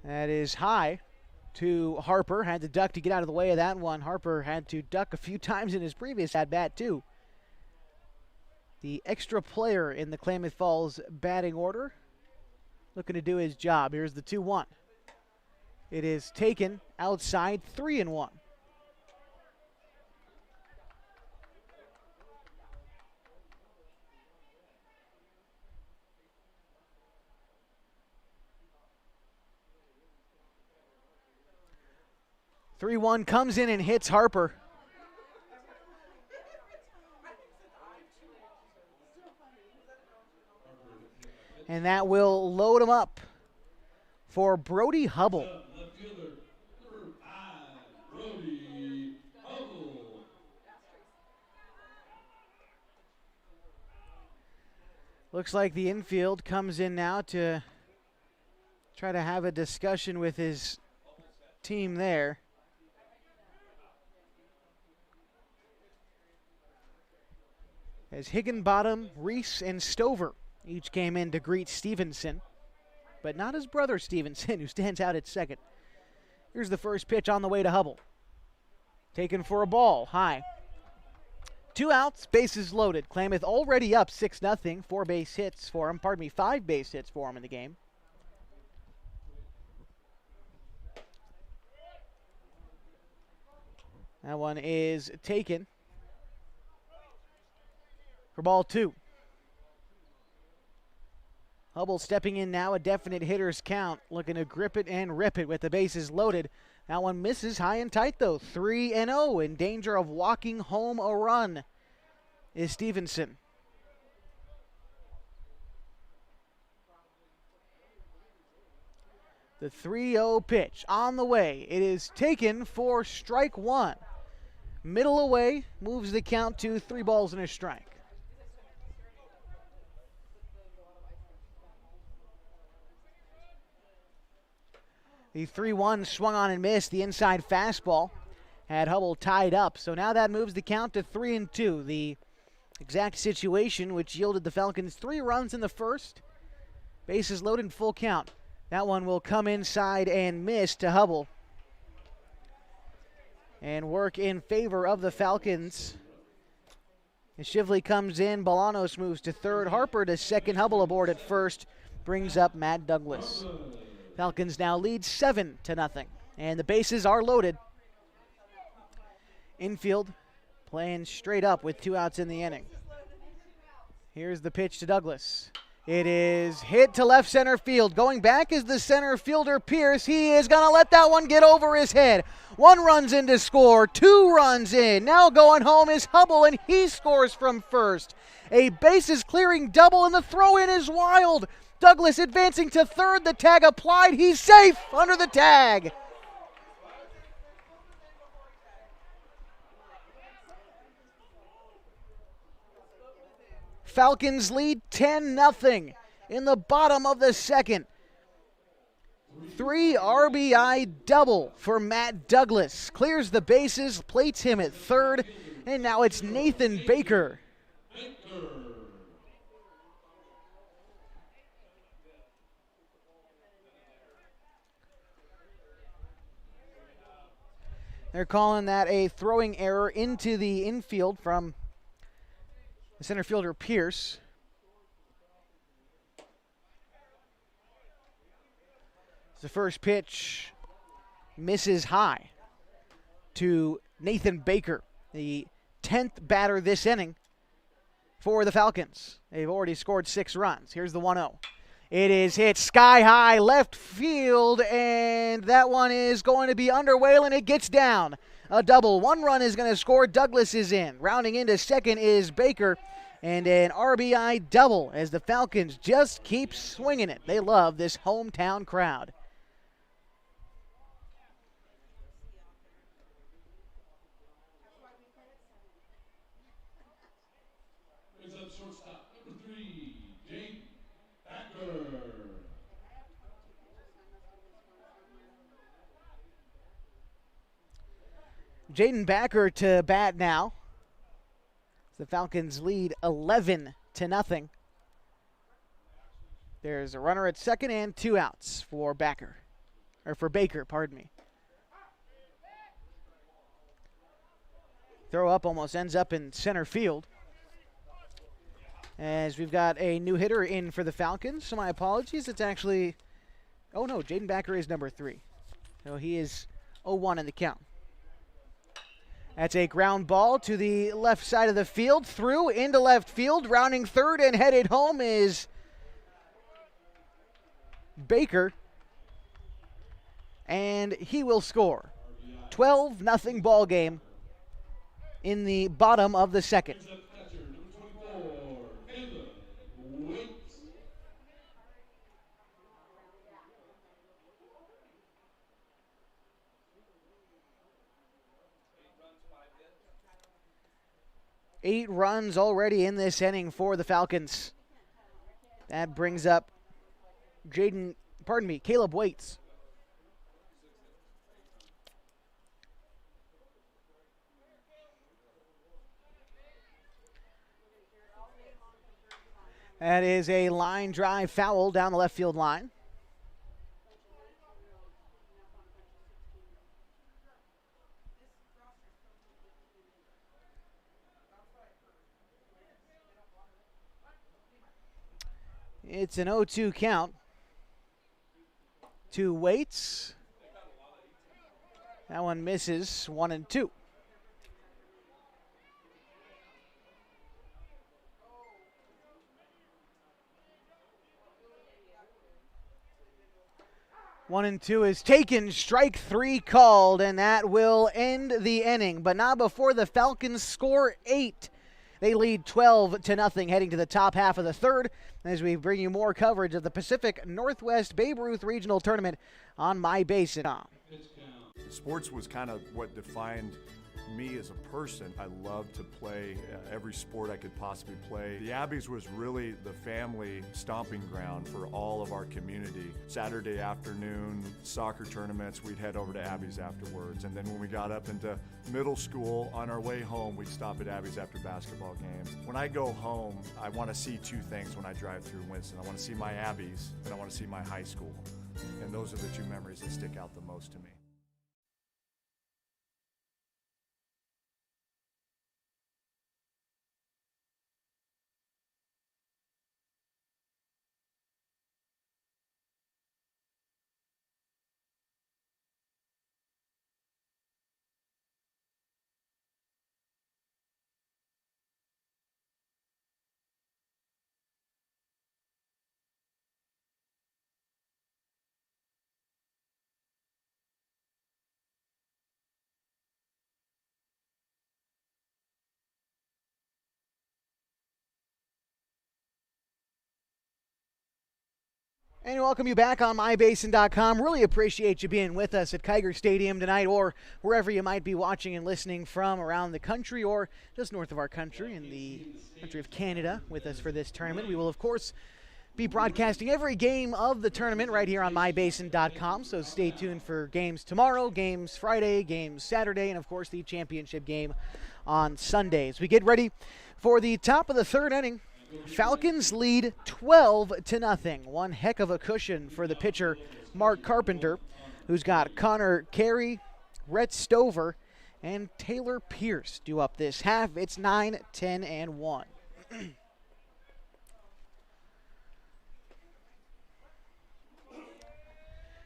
Speaker 1: That is high to Harper. Had to duck to get out of the way of that one. Harper had to duck a few times in his previous at-bat too. The extra player in the Klamath Falls batting order looking to do his job. Here's the 2-1. It is taken outside, 3-1. The 3-1 comes in and hits Harper. And that will load him up for Brody Hubble. Looks like the infield comes in now to try to have a discussion with his team there. As Higginbottom, Reese, and Stover each came in to greet Stevenson, but not his brother Stevenson, who stands out at second. Here's the first pitch on the way to Hubble. Taken for a ball, high. 2 outs, bases loaded. Klamath already up 6-0, 5 base hits for him in the game. That one is taken for ball 2. Hubble stepping in now, a definite hitter's count, looking to grip it and rip it with the bases loaded. That one misses high and tight though, 3-0, in danger of walking home a run is Stevenson. The 3-0 pitch on the way. It is taken for strike 1. Middle away, moves the count to 3 balls and a strike. The 3-1 swung on and missed. The inside fastball had Hubble tied up. So now that moves the count to 3-2. The exact situation which yielded the Falcons 3 runs in the first. Bases loaded, full count. That one will come inside and miss to Hubble. And work in favor of the Falcons. As Shively comes in, Bolanos moves to third. Harper to second. Hubble aboard at first. Brings up Matt Douglas. Falcons now lead 7-0, and the bases are loaded. Infield playing straight up with 2 outs in the inning. Here's the pitch to Douglas. It is hit to left center field. Going back is the center fielder, Pierce. He is going to let that one get over his head. 1 runs in to score, 2 runs in. Now going home is Hubble, and he scores from first. A bases clearing double, and the throw in is wild. Douglas advancing to third, the tag applied, he's safe under the tag. Falcons lead 10-0 in the bottom of the second. 3 RBI double for Matt Douglas. Clears the bases, plates him at third, and now it's Nathan Baker. They're calling that a throwing error into the infield from the center fielder Pierce. The first pitch misses high to Nathan Baker, the 10th batter this inning for the Falcons. They've already scored 6 runs. Here's the 1-0. It is hit sky high left field, and that one is going to be under Whalen. It gets down. A double. 1 run is going to score. Douglas is in. Rounding into second is Baker, and an RBI double as the Falcons just keep swinging it. They love this hometown crowd. Jaden Backer to bat now. The Falcons lead 11-0. There's a runner at second and 2 outs for Baker. Or for Baker, pardon me. Throw up almost ends up in center field. As we've got a new hitter in for the Falcons. So my apologies. It's actually... Oh no, Jaden Backer is number 3. So he is 0-1 in the count. That's a ground ball to the left side of the field, through into left field, rounding third and headed home is Baker, and he will score. 12-0 ball game in the bottom of the second. Eight runs already in this inning for the Falcons. That brings up Caleb Waits. That is a line drive foul down the left field line. It's an 0-2 count to Waits. That one misses, 1-2. One and two is taken, strike 3 called, and that will end the inning. But not before the Falcons score 8. They lead 12-0 heading to the top half of the third as we bring you more coverage of the Pacific Northwest Babe Ruth Regional Tournament on MyBase.com.
Speaker 3: Sports was kind of what defined me as a person. I loved to play every sport I could possibly play. The Abbeys was really the family stomping ground for all of our community. Saturday afternoon soccer tournaments, we'd head over to Abbeys afterwards. And then when we got up into middle school, on our way home, we'd stop at Abbeys after basketball games. When I go home, I want to see 2 things when I drive through Winston. I want to see my Abbeys, and I want to see my high school. And those are the 2 memories that stick out the most to me.
Speaker 1: And welcome you back on mybasin.com. Really appreciate you being with us at Kiger Stadium tonight, or wherever you might be watching and listening from around the country, or just north of our country in the country of Canada with us for this tournament. We will, of course, be broadcasting every game of the tournament right here on mybasin.com, so stay tuned for games tomorrow, games Friday, games Saturday, and, of course, the championship game on Sundays. We get ready for the top of the third inning. Falcons lead 12-0. One heck of a cushion for the pitcher, Mark Carpenter, who's got Connor Carey, Rhett Stover, and Taylor Pierce due up this half. It's 9-10-1.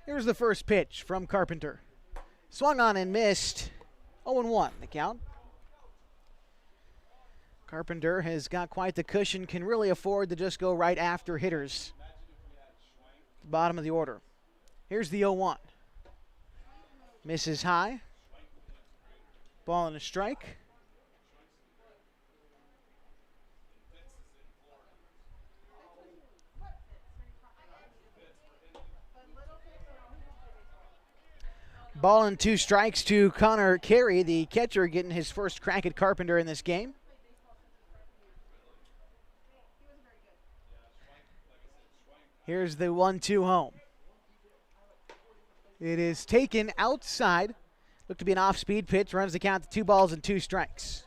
Speaker 1: Here's the first pitch from Carpenter. Swung on and missed. 0-1 the count. Carpenter has got quite the cushion, can really afford to just go right after hitters. Bottom of the order. Here's the 0-1. Misses high. Ball and a strike. Ball and 2 strikes to Connor Carey, the catcher, getting his first crack at Carpenter in this game. Here's the 1-2 home. It is taken outside. Looked to be an off-speed pitch. Runs the count to 2 balls and 2 strikes.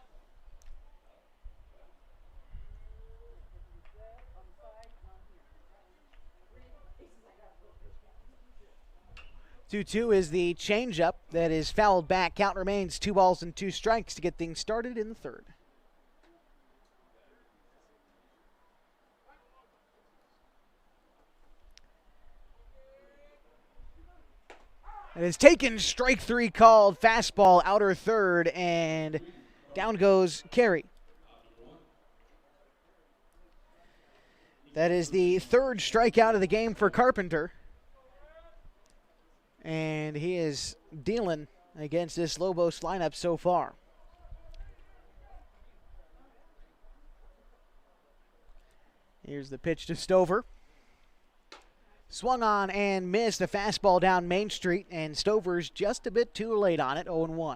Speaker 1: Two-two is the changeup that is fouled back. Count remains 2 balls and 2 strikes to get things started in the third. It is taken, strike 3 called, fastball, outer third, and down goes Carey. That is the third strikeout of the game for Carpenter. And he is dealing against this Lobos lineup so far. Here's the pitch to Stover. Swung on and missed a fastball down Main Street, and Stover's just a bit too late on it, 0-1.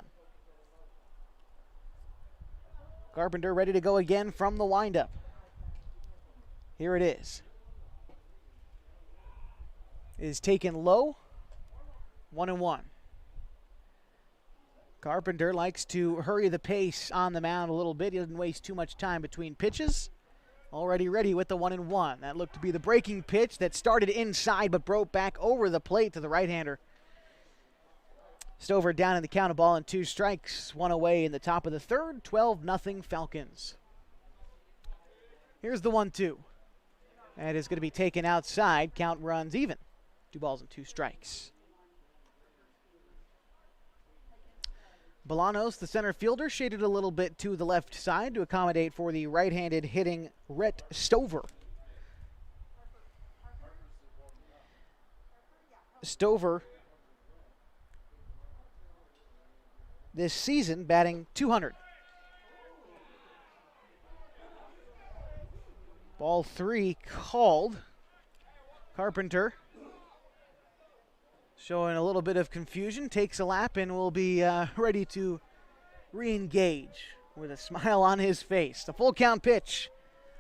Speaker 1: Carpenter ready to go again from the windup. Here it is. It is taken low, 1-1. Carpenter likes to hurry the pace on the mound a little bit. He doesn't waste too much time between pitches. Already ready with the 1-1. That looked to be the breaking pitch that started inside but broke back over the plate to the right-hander. Stover down in the count, a ball and 2 strikes. 1 away in the top of the third. 12-0 Falcons. Here's the 1-2. That is going to be taken outside. Count runs even. 2 balls and 2 strikes. Bolanos, the center fielder, shaded a little bit to the left side to accommodate for the right-handed hitting Rhett Stover. Stover this season batting .200. Ball 3 called. Carpenter showing a little bit of confusion, takes a lap, and will be ready to re-engage with a smile on his face. The full count pitch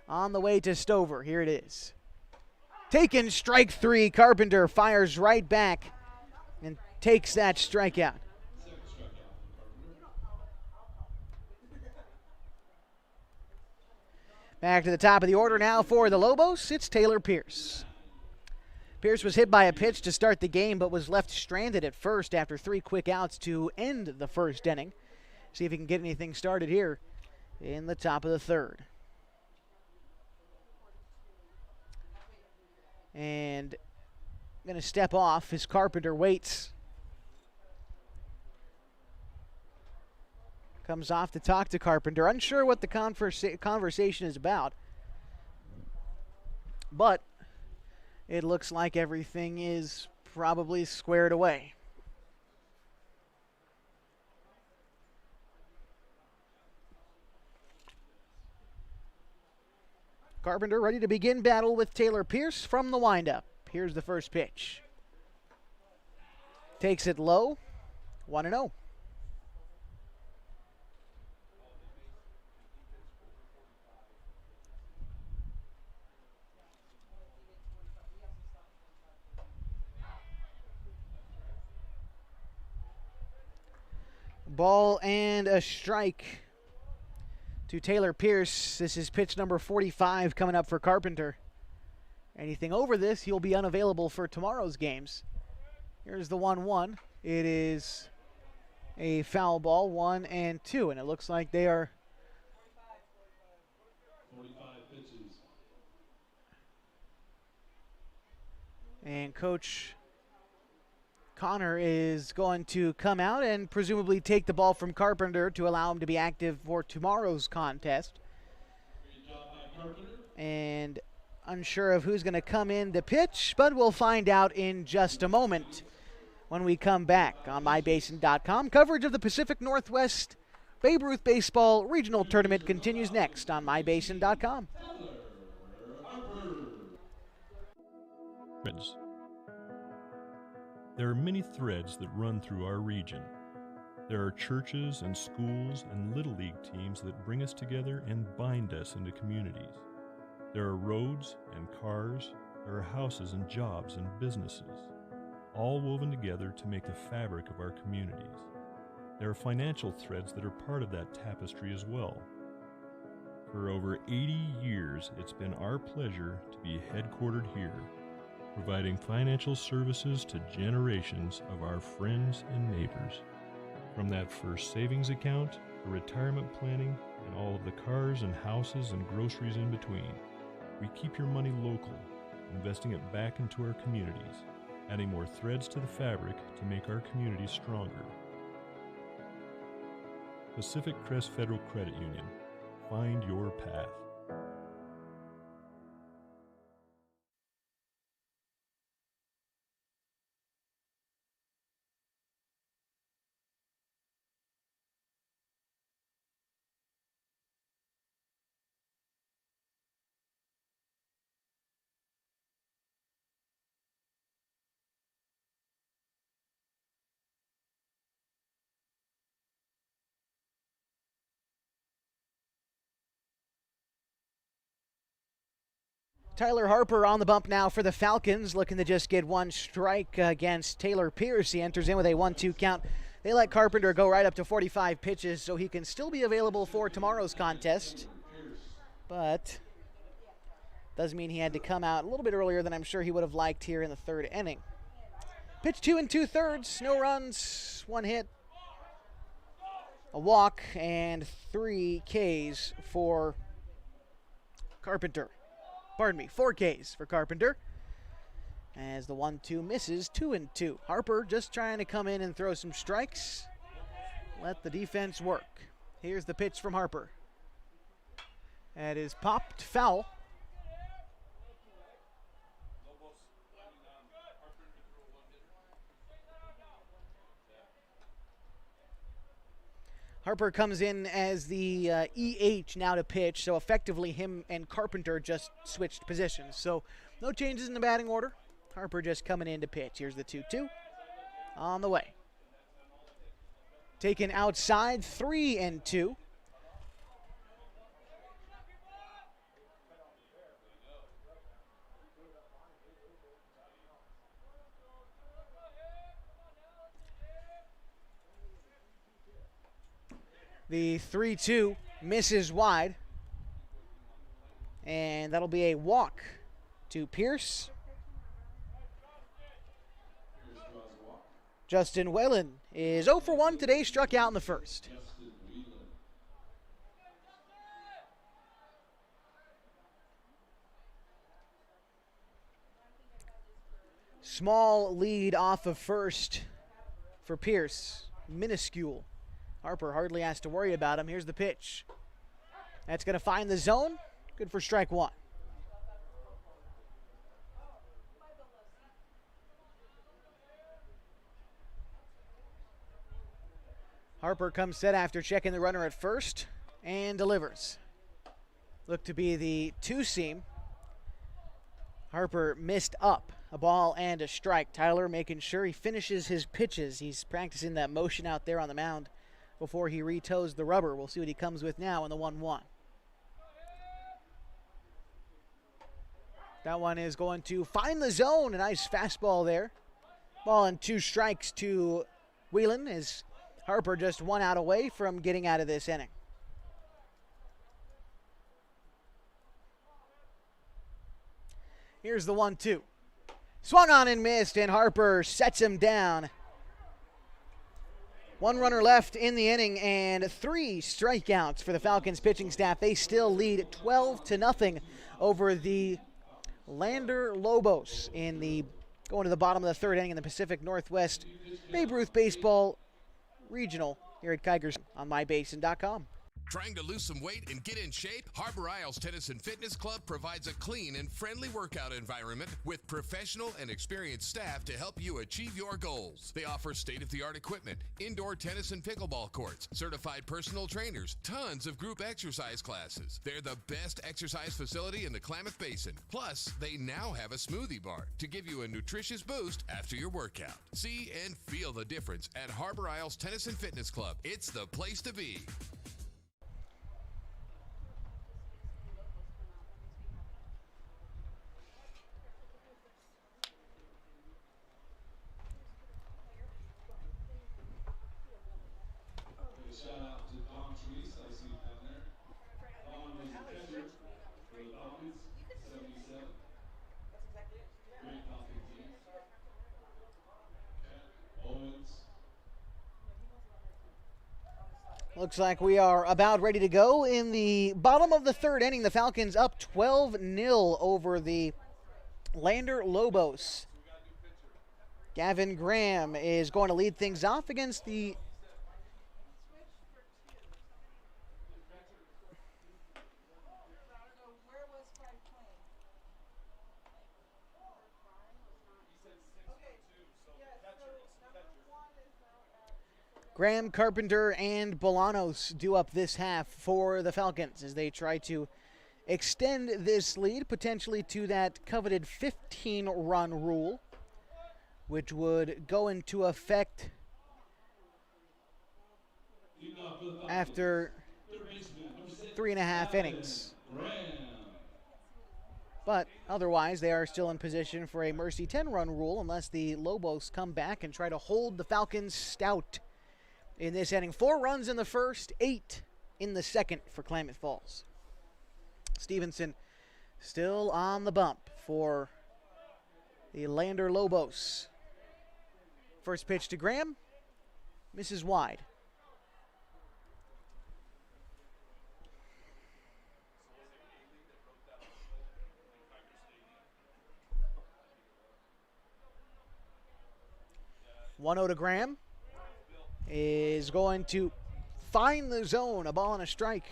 Speaker 1: on the way to Stover. Here it is. Taken, strike 3. Carpenter fires right back and takes that strikeout. Back to the top of the order now for the Lobos. It's Taylor Pierce. Pierce was hit by a pitch to start the game, but was left stranded at first after 3 quick outs to end the first inning. See if he can get anything started here in the top of the third. And going to step off as Carpenter waits. Comes off to talk to Carpenter. Unsure what the conversation is about. But it looks like everything is probably squared away. Carpenter ready to begin battle with Taylor Pierce from the windup. Here's the first pitch. Takes it low, 1-0. Ball and a strike to Taylor Pierce. This is pitch number 45 coming up for Carpenter. Anything over this, he'll be unavailable for tomorrow's games. Here's the 1-1. It is a foul ball, 1-2, and it looks like they are
Speaker 7: 45 pitches.
Speaker 1: And Coach Connor is going to come out and presumably take the ball from Carpenter to allow him to be active for tomorrow's contest.
Speaker 7: Great job by Carpenter.
Speaker 1: And unsure of who's going to come in to pitch, but we'll find out in just a moment when we come back on MyBasin.com. Coverage of the Pacific Northwest Babe Ruth Baseball Regional Tournament continues next on MyBasin.com.
Speaker 2: Friends, there are many threads that run through our region. There are churches and schools and Little League teams that bring us together and bind us into communities. There are roads and cars, there are houses and jobs and businesses, all woven together to make the fabric of our communities. There are financial threads that are part of that tapestry as well. For over 80 years, it's been our pleasure to be headquartered here, providing financial services to generations of our friends and neighbors. From that first savings account to retirement planning and all of the cars and houses and groceries in between, we keep your money local, investing it back into our communities, adding more threads to the fabric to make our communities stronger. Pacific Crest Federal Credit Union. Find your path.
Speaker 1: Tyler Harper on the bump now for the Falcons, looking to just get one strike against Taylor Pierce. He enters in with a 1-2 count. They let Carpenter go right up to 45 pitches, so he can still be available for tomorrow's contest. But does mean he had to come out a little bit earlier than I'm sure he would have liked here in the third inning. Pitch 2 2/3, no runs, 1 hit, a walk, and 3 Ks for Carpenter. Pardon me, 4 Ks for Carpenter. As the 1-2 misses, 2-2. Harper just trying to come in and throw some strikes. Let the defense work. Here's the pitch from Harper. That is popped foul. Harper comes in as the EH now to pitch, so effectively him and Carpenter just switched positions. So no changes in the batting order. Harper just coming in to pitch. Here's the 2-2 on the way. Taken outside, 3-2. The 3-2 misses wide. And that'll be a walk to Pierce. Justin Whalen is 0 for 1 today, struck out in the first. Small lead off of first for Pierce. Minuscule. Harper hardly has to worry about him. Here's the pitch. That's going to find the zone. Good for strike 1. Harper comes set after checking the runner at first and delivers. Looked to be the 2-seam. Harper missed up A ball and a strike. Tyler making sure he finishes his pitches. He's practicing that motion out there on the mound before he retoes the rubber. We'll see what he comes with now in the 1-1. That one is going to find the zone. A nice fastball there. Ball and 2 strikes to Whelan as Harper just 1 out away from getting out of this inning. Here's the 1-2. Swung on and missed, and Harper sets him down. 1 runner left in the inning and 3 strikeouts for the Falcons pitching staff. They still lead 12-0 over the LANDER LOGOS in the going to the bottom of the 3rd inning in the Pacific Northwest Babe Ruth Baseball Regional here at Kigers on mybasin.com.
Speaker 4: Trying to lose some weight and get in shape? Harbor Isles Tennis and Fitness Club provides a clean and friendly workout environment with professional and experienced staff to help you achieve your goals. They offer state-of-the-art equipment, indoor tennis and pickleball courts, certified personal trainers, tons of group exercise classes. They're the best exercise facility in the Klamath Basin. Plus, they now have a smoothie bar to give you a nutritious boost after your workout. See and feel the difference at Harbor Isles Tennis and Fitness Club. It's the place to be.
Speaker 7: Shout out to Don Treese, I see him down there. Don was the pitcher for the Falcons, 77. Great Falcon team. Owens.
Speaker 1: Looks like we are about ready to go in the bottom of the 3rd inning. The Falcons up 12-0 over the LANDER LOGOS. Gavin Graham is going to lead things off against the Graham, Carpenter, and Bolanos do up this half for the Falcons as they try to extend this lead potentially to that coveted 15-run rule, which would go into effect after 3.5 innings. But otherwise, they are still in position for a mercy 10-run rule unless the Lobos come back and try to hold the Falcons stout in this inning. 4 runs in the first, 8 in the second for Klamath Falls. Stevenson still on the bump for the LANDER Lobos. First pitch to Graham, misses wide. One 0 to Graham. Is going to find the zone, a ball and a strike.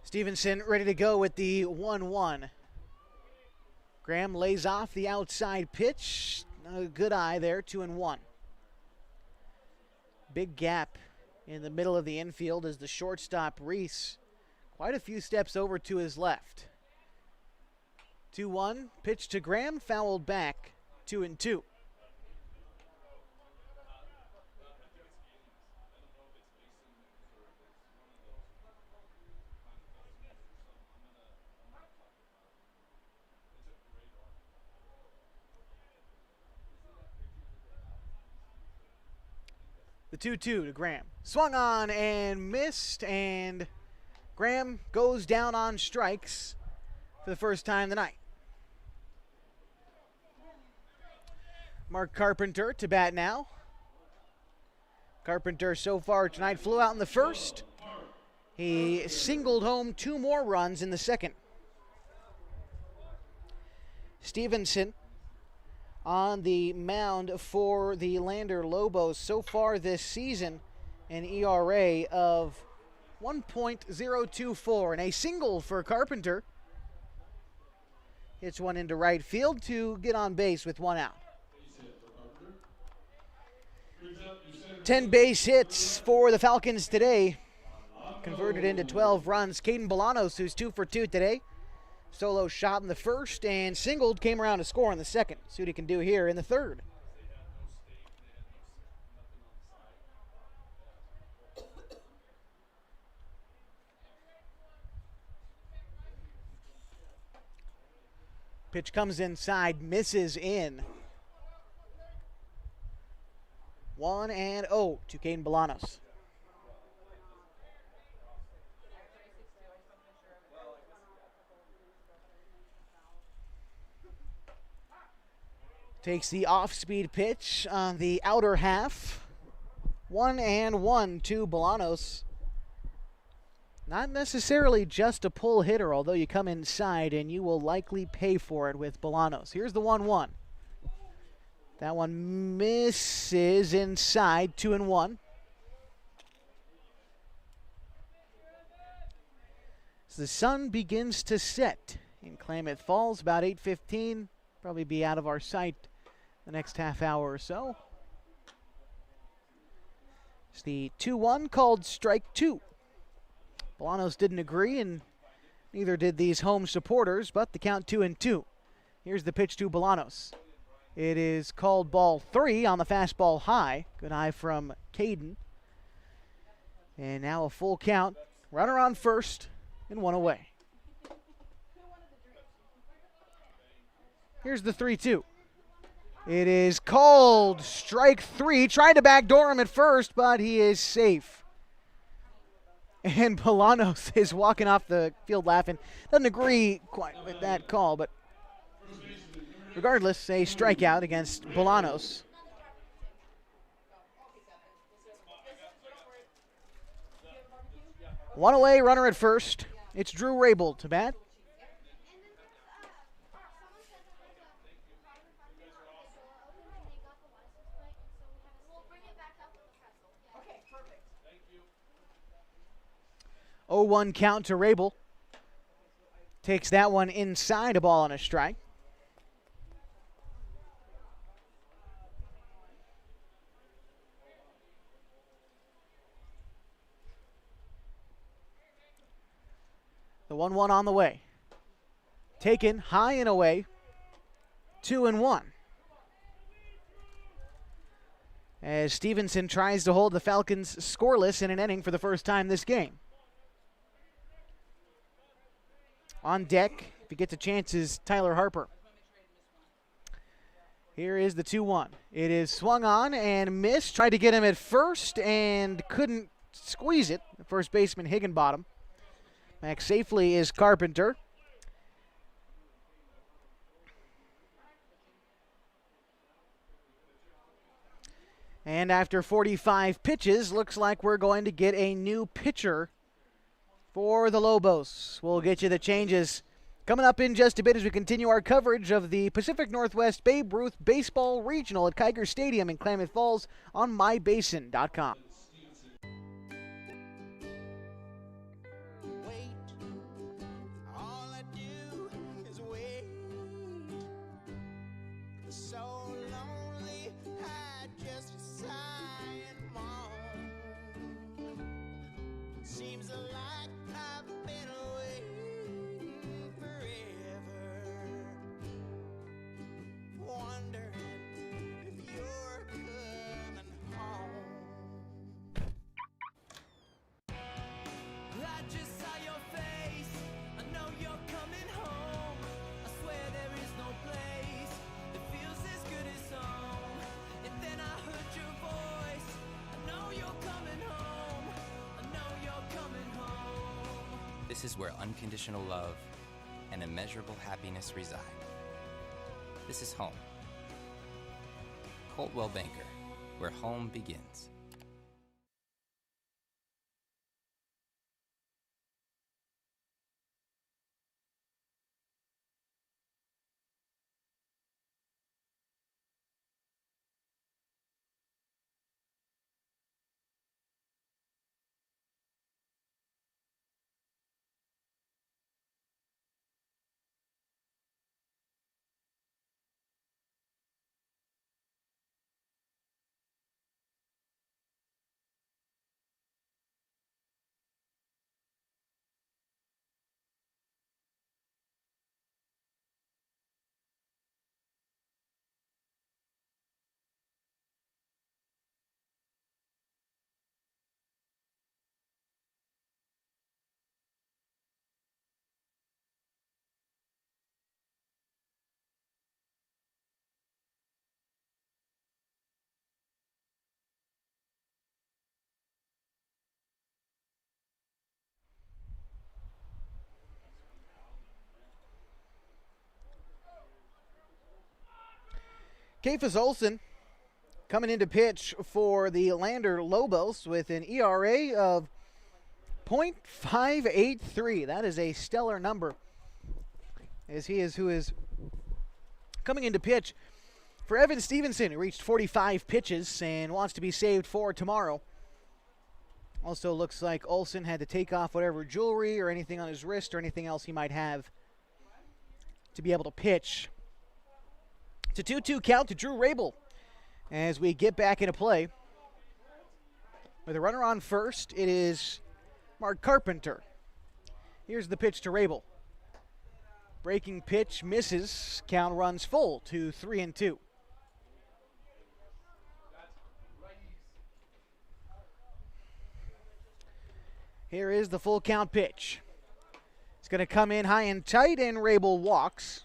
Speaker 1: Stevenson ready to go with the 1-1. Graham lays off the outside pitch. A good eye there, 2-1. Big gap in the middle of the infield as the shortstop, Reese, quite a few steps over to his left. 2-1, pitch to Graham, fouled back, 2-2. The 2-2 to Graham. Swung on and missed, and Graham goes down on strikes for the first time tonight. Mark Carpenter to bat now. Carpenter so far tonight flew out in the first. He singled home 2 more runs in the second. Stevenson on the mound for the LANDER Lobos so far this season, an ERA of 1.024 and a single for Carpenter. Hits one into right field to get on base with 1 out. 10 base hits for the Falcons today. converted into 12 runs. Caden Bolanos, who's 2 for 2 today. Solo shot in the first and singled, came around to score in the second. See what he can do here in the third. Pitch comes inside, misses in. 1-0 to Caden Bolanos. Takes the off-speed pitch on the outer half. 1-1 to Bolanos. Not necessarily just a pull hitter, although you come inside and you will likely pay for it with Bolanos. Here's the 1-1. That one misses inside, 2-1. As the sun begins to set in Klamath Falls, about 8:15. Probably be out of our sight the next half hour or so. It's the 2-1 called strike 2. Bolanos didn't agree, and neither did these home supporters, but the count 2-2. Here's the pitch to Bolanos. It is called ball 3 on the fastball high. Good eye from Caden. And now a full count. Runner on first and one away. Here's the 3-2. It is called strike 3. Tried to backdoor him at first, but he is safe. And Bolanos is walking off the field laughing. Doesn't agree quite with that call, but regardless, a strikeout against Bolanos. One away, runner at first. It's Drew Rabel to bat. Oh, 0-1 count to Rabel. Takes that one inside, a ball on a strike. The 1-1 on the way. Taken high and away. 2-1. As Stevenson tries to hold the Falcons scoreless in an inning for the first time this game. On deck, if he gets a chance, is Tyler Harper. Here is the 2-1. It is swung on and missed. Tried to get him at first and couldn't squeeze it. The first baseman, Higginbottom. Back safely is Carpenter. And after 45 pitches, looks like we're going to get a new pitcher for the Lobos. We'll get you the changes coming up in just a bit as we continue our coverage of the Pacific Northwest Babe Ruth Baseball Regional at Kiger Stadium in Klamath Falls on mybasin.com.
Speaker 6: This is where unconditional love and immeasurable happiness reside. This is home. Coltwell Banker, where home begins.
Speaker 1: Kefas Olsen coming into pitch for the Lander Lobos with an ERA of .583. That is a stellar number, as he is who is coming into pitch for Evan Stevenson, who reached 45 pitches and wants to be saved for tomorrow. Also looks like Olsen had to take off whatever jewelry or anything on his wrist or anything else he might have to be able to pitch. It's a 2-2 count to Drew Rabel as we get back into play. With a runner on first, it is Mark Carpenter. Here's the pitch to Rabel. Breaking pitch misses. Count runs full to 3-2. Here is the full count pitch. It's going to come in high and tight, and Rabel walks.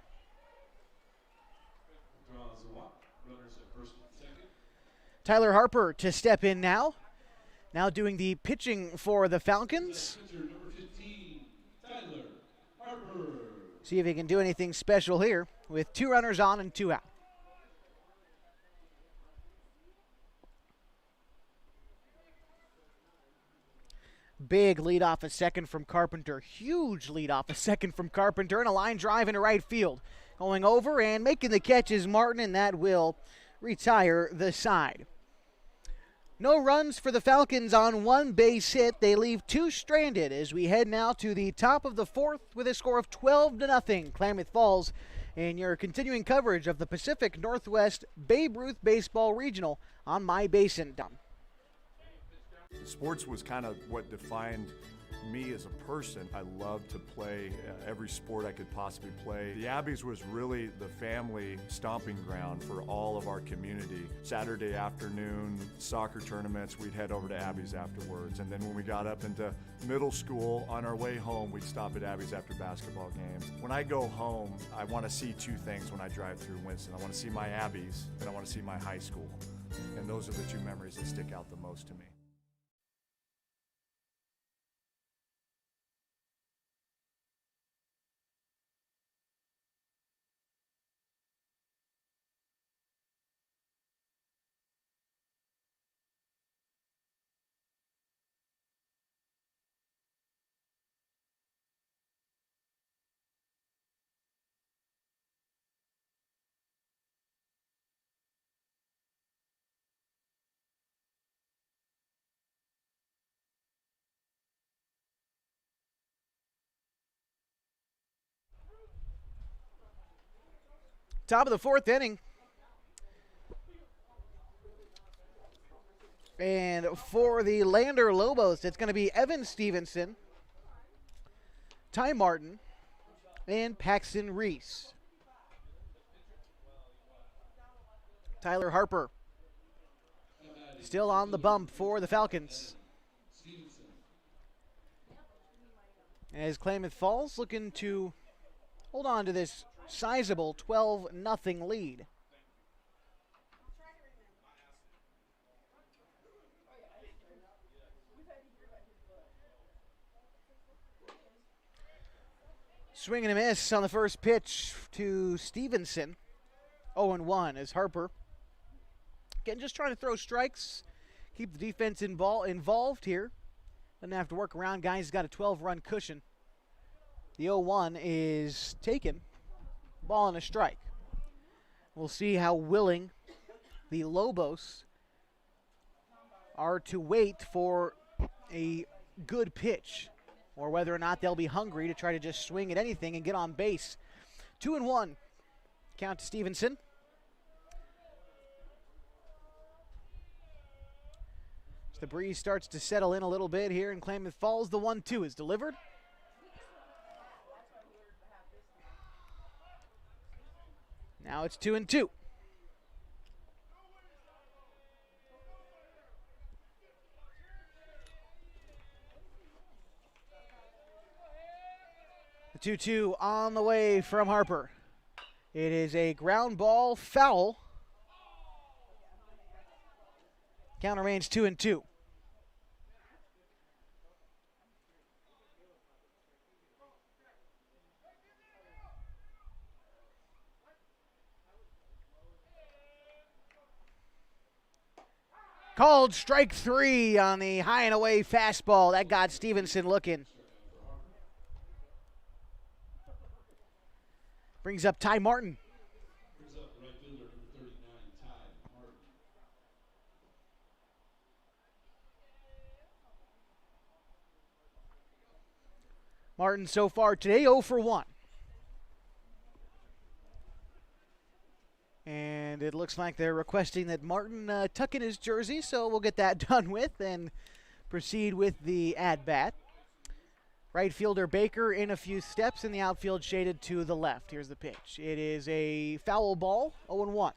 Speaker 7: Draws a walk. Runners at first and second.
Speaker 1: Tyler Harper to step in now. Now doing the pitching for the Falcons.
Speaker 7: Pitcher number 15, Tyler Harper.
Speaker 1: See if he can do anything special here with 2 runners on and 2 out. Big lead off a second from Carpenter. Huge lead off a second from Carpenter, and a line drive into right field. Going over and making the catch is Martin, and that will retire the side. No runs for the Falcons on 1 base hit. They leave 2 stranded as we head now to the top of the 4th with a score of 12-0. Klamath Falls in your continuing coverage of the Pacific Northwest Babe Ruth Baseball Regional on My Basin.
Speaker 3: Sports was kind of what defined me as a person. I loved to play every sport I could possibly play. The Abbeys was really the family stomping ground for all of our community. Saturday afternoon soccer tournaments, we'd head over to Abbeys afterwards. And then when we got up into middle school, on our way home, we'd stop at Abbeys after basketball games. When I go home, I want to see 2 things when I drive through Winston. I want to see my Abbeys, and I want to see my high school. And those are the 2 memories that stick out the most to me.
Speaker 1: Top of the 4th inning. And for the Lander Lobos, it's going to be Evan Stevenson, Ty Martin, and Paxton Reese. Tyler Harper still on the bump for the Falcons. As Klamath Falls looking to hold on to this sizable 12-0 lead. Swing and a miss on the first pitch to Stevenson. 0-1 as Harper. Again, just trying to throw strikes, keep the defense involved here. Doesn't have to work around guys. He's got a 12-run cushion. The 0-1 is taken. Ball and a strike. We'll see how willing the Lobos are to wait for a good pitch, or whether or not they'll be hungry to try to just swing at anything and get on base. 2-1. Count to Stevenson. As the breeze starts to settle in a little bit here in Klamath Falls, the 1-2 is delivered. Now it's 2-2. The 2-2 on the way from Harper. It is a ground ball foul. Count remains 2-2. Called strike 3 on the high and away fastball. That got Stevenson looking. Brings up Ty Martin.
Speaker 7: Brings up right fielder number 39, Ty Martin.
Speaker 1: Martin so far today 0 for 1. And it looks like they're requesting that Martin tuck in his jersey, so we'll get that done with and proceed with the at-bat. Right fielder Baker in a few steps, and the outfield shaded to the left. Here's the pitch. It is a foul ball, 0-1.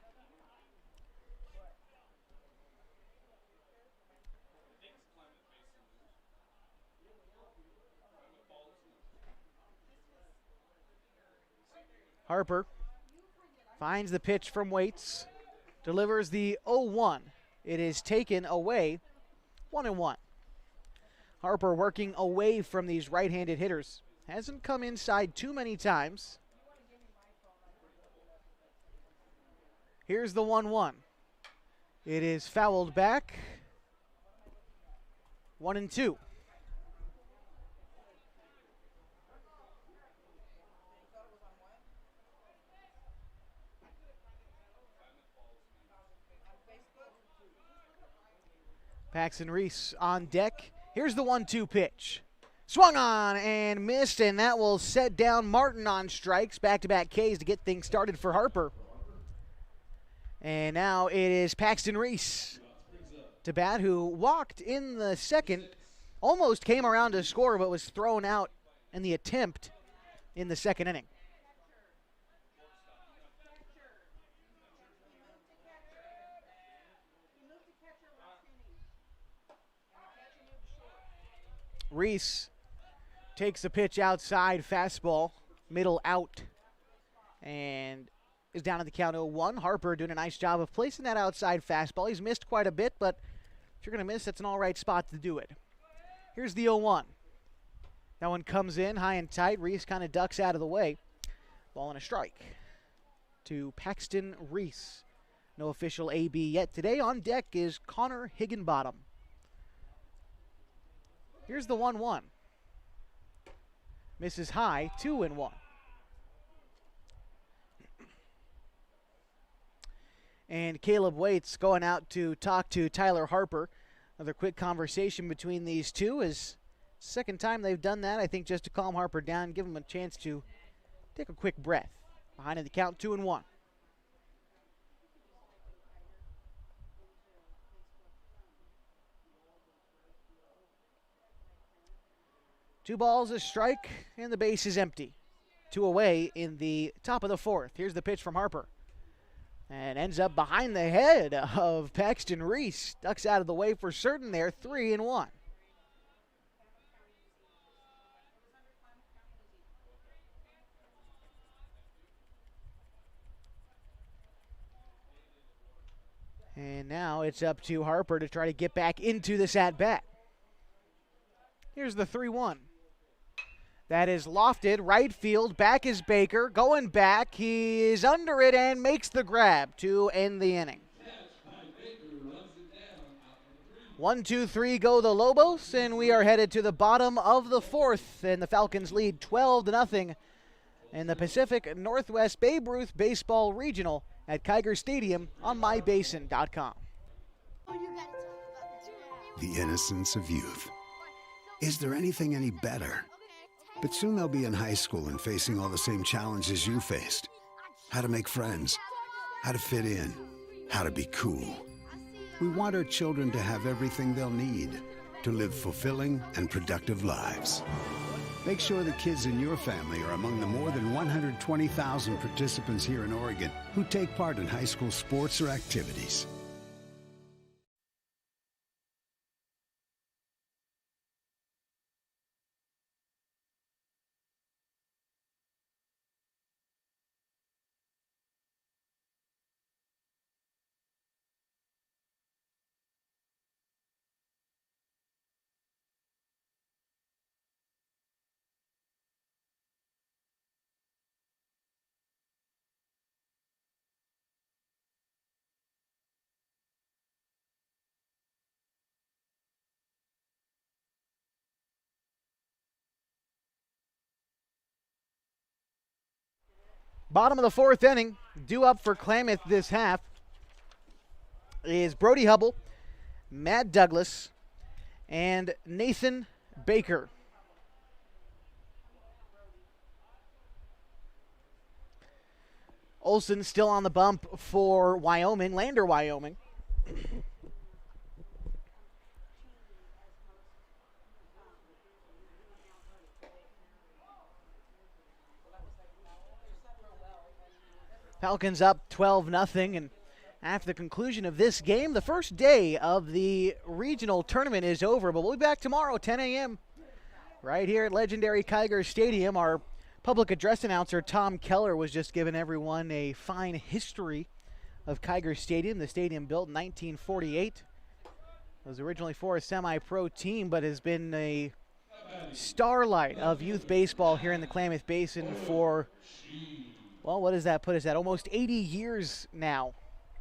Speaker 1: Harper finds the pitch from Waits, delivers the 0-1. It is taken away, 1-1. Harper working away from these right-handed hitters. Hasn't come inside too many times. Here's the 1-1. It is fouled back, 1-2. Paxton Reese on deck. Here's the 1-2 pitch. Swung on and missed, and that will set down Martin on strikes. Back-to-back Ks to get things started for Harper. And now it is Paxton Reese to bat, who walked in the second, almost came around to score, but was thrown out in the attempt in the second inning. Reese takes the pitch outside, fastball, middle out, and is down at the count 0-1. Harper doing a nice job of placing that outside fastball. He's missed quite a bit, but if you're going to miss, that's an all right spot to do it. Here's the 0-1. That one comes in high and tight. Reese kind of ducks out of the way. Ball and a strike to Paxton Reese. No official AB yet. Today on deck is Connor Higginbottom. Here's the 1-1. Misses high, 2-1. And Caleb Waits going out to talk to Tyler Harper. Another quick conversation between these two. Is second time they've done that, I think, just to calm Harper down, give him a chance to take a quick breath. Behind in the count, 2-1. Two balls, a strike, and the base is empty. 2 away in the top of the fourth. Here's the pitch from Harper. And ends up behind the head of Paxton Reese. Ducks out of the way for certain there, 3-1. And now it's up to Harper to try to get back into this at-bat. Here's the 3-1. That is lofted, right field, back is Baker, going back, he is under it and makes the grab to end the inning. 1, 2, 3 go the Lobos, and we are headed to the bottom of the fourth, and the Falcons lead 12-0 in the Pacific Northwest Babe Ruth Baseball Regional at Kiger Stadium on mybasin.com.
Speaker 8: The innocence of youth. Is there anything any better? But soon they'll be in high school and facing all the same challenges you faced. How to make friends, how to fit in, how to be cool. We want our children to have everything they'll need to live fulfilling and productive lives. Make sure the kids in your family are among the more than 120,000 participants here in Oregon who take part in high school sports or activities.
Speaker 1: Bottom of the fourth inning, due up for Klamath this half is Brody Hubble, Matt Douglas, and Nathan Baker. Olsen still on the bump for Wyoming, Lander, Wyoming. Falcons up 12-0, and after the conclusion of this game, the first day of the regional tournament is over, but we'll be back tomorrow, 10 a.m., right here at legendary Kiger Stadium. Our public address announcer, Tom Keller, was just giving everyone a fine history of Kiger Stadium. The stadium built in 1948. It was originally for a semi-pro team, but has been a starlight of youth baseball here in the Klamath Basin for, well, what does that put us at? Almost 80 years now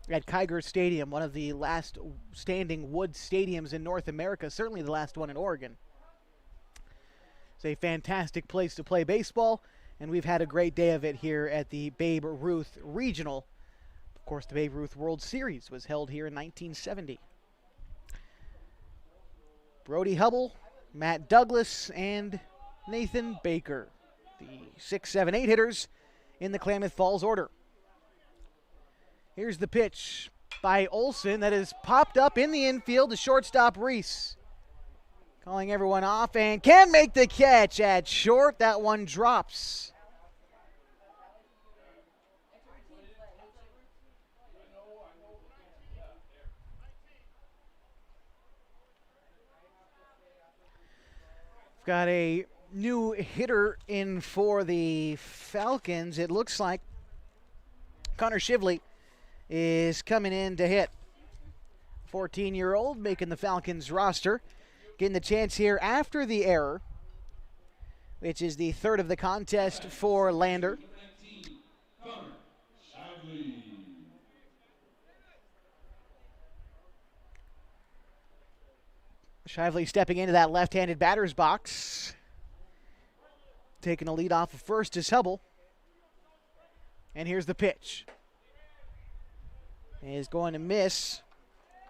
Speaker 1: at Kiger Stadium, one of the last standing wood stadiums in North America, certainly the last one in Oregon. It's a fantastic place to play baseball, and we've had a great day of it here at the Babe Ruth Regional. Of course, the Babe Ruth World Series was held here in 1970. Brody Hubble, Matt Douglas, and Nathan Baker, the 6, 7, 8 hitters in the Klamath Falls order. Here's the pitch by Olsen that is popped up in the infield to shortstop Reese. Calling everyone off and can make the catch at short. That one drops. We've got a new hitter in for the Falcons. It looks like Connor Shively is coming in to hit. 14-year-old making the Falcons roster. Getting the chance here after the error, which is the third of the contest for Lander. Shively stepping into that left-handed batter's box. Taking the lead off of first is Hubble. And here's the pitch. Is going to miss.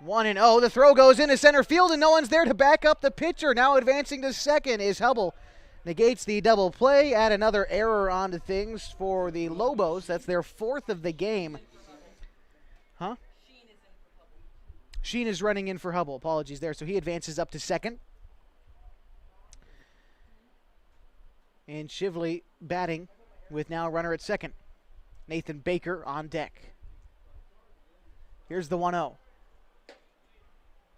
Speaker 1: 1-0. The throw goes into center field, and no one's there to back up the pitcher. Now advancing to second is Hubble. Negates the double play. Add another error onto things for the Lobos. That's their fourth of the game. Huh? Sheen is running in for Hubble. Apologies there. So he advances up to second. And Shively batting with now a runner at second. Nathan Baker on deck. Here's the 1-0.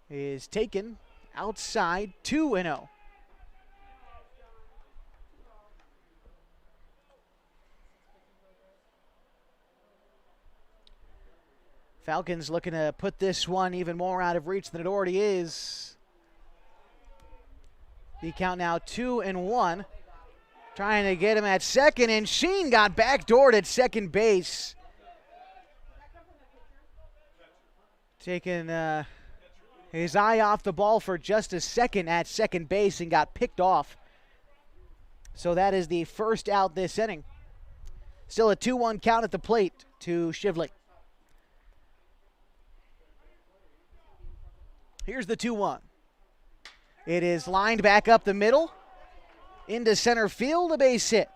Speaker 1: Is taken outside, 2-0. Falcons looking to put this one even more out of reach than it already is. The count now 2-1. Trying to get him at second, and Sheen got backdoored at second base. Taking his eye off the ball for just a second at second base and got picked off. So that is the first out this inning. Still a 2-1 count at the plate to Shively. Here's the 2-1. It is lined back up the middle. Into center field, a base hit.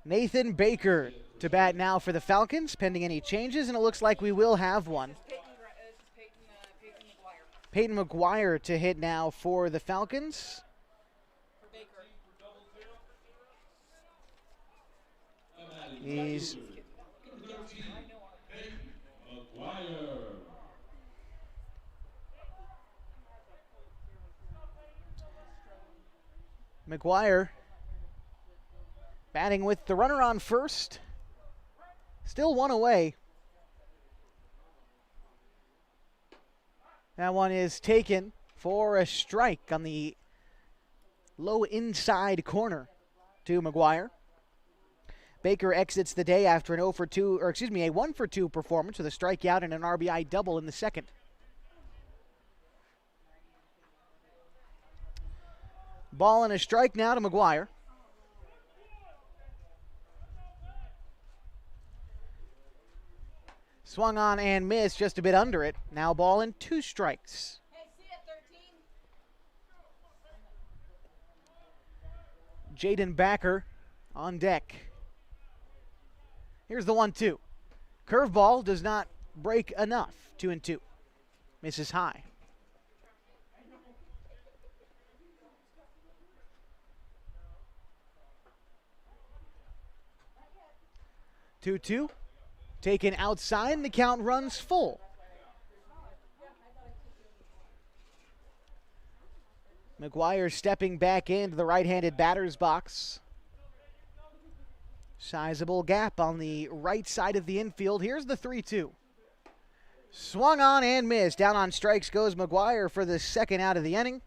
Speaker 1: Nathan Baker to bat now for the Falcons, pending any changes, and it looks like we will have one. Peyton McGuire to hit now for the Falcons. He's McGuire batting with the runner on first. Still one away. That one is taken for a strike on the low inside corner to McGuire. Baker exits the day after a 1-for-2 performance with a strikeout and an RBI double in the second. Ball and a strike now to McGuire. Swung on and missed, just a bit under it. Now ball and 2 strikes. Jaden Backer on deck. Here's the 1-2. Curveball does not break enough. 2-2. Misses high. Two-two. Taken outside, and the count runs full. McGuire stepping back into the right-handed batter's box. Sizable gap on the right side of the infield. Here's the 3-2. Swung on and missed. Down on strikes goes McGuire for the second out of the inning.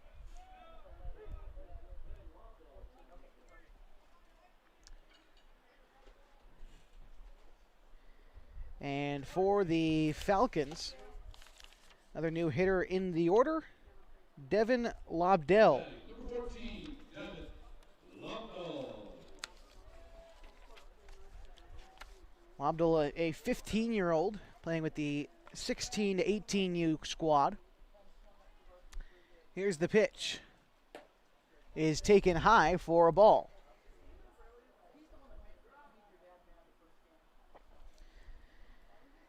Speaker 1: And for the Falcons, another new hitter in the order, Devin Lobdell.
Speaker 7: Number 14, Devin Lobdell.
Speaker 1: Lobdell, a 15-year-old, playing with the 16 to 18U squad. Here's the pitch. Is taken high for a ball.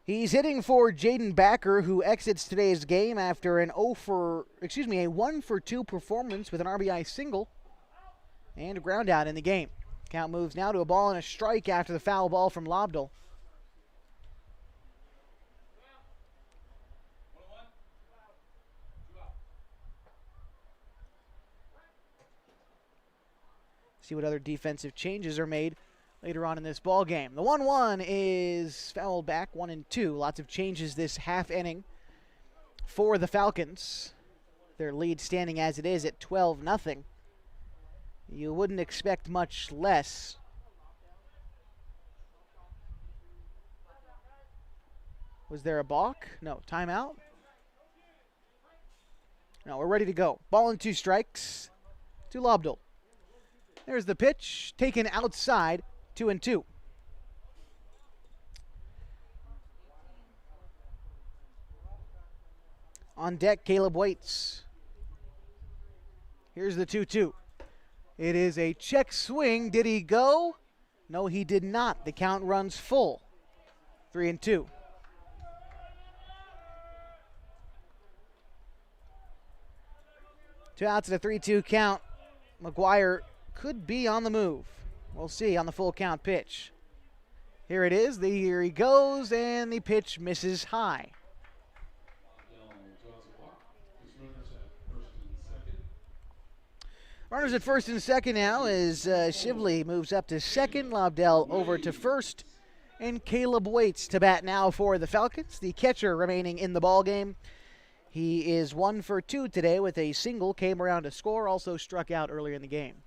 Speaker 1: He's hitting for Jaden Backer, who exits today's game after a 1 for 2 performance with an RBI single and a ground out in the game. Count moves now to a ball and a strike after the foul ball from Lobdell. See what other defensive changes are made later on in this ball game. The 1-1 is fouled back, 1-2. Lots of changes this half inning for the Falcons. Their lead standing as it is at 12-0. You wouldn't expect much less. Was there a balk? No. Timeout? No, we're ready to go. Ball and 2 strikes to Lobdell. There's the pitch, taken outside, 2-2. On deck, Caleb waits. Here's the 2-2. It is a check swing. Did he go? No, he did not. The count runs full. 3-2. Two outs at a 3-2 count. McGuire could be on the move. We'll see on the full count pitch. Here it is. Here he goes, and the pitch misses high. Runners at first and second now as Shively moves up to second. Lobdell over to first. And Caleb waits to bat now for the Falcons. The catcher remaining in the ballgame. He is 1 for 2 today with a single. Came around to score. Also struck out earlier in the game.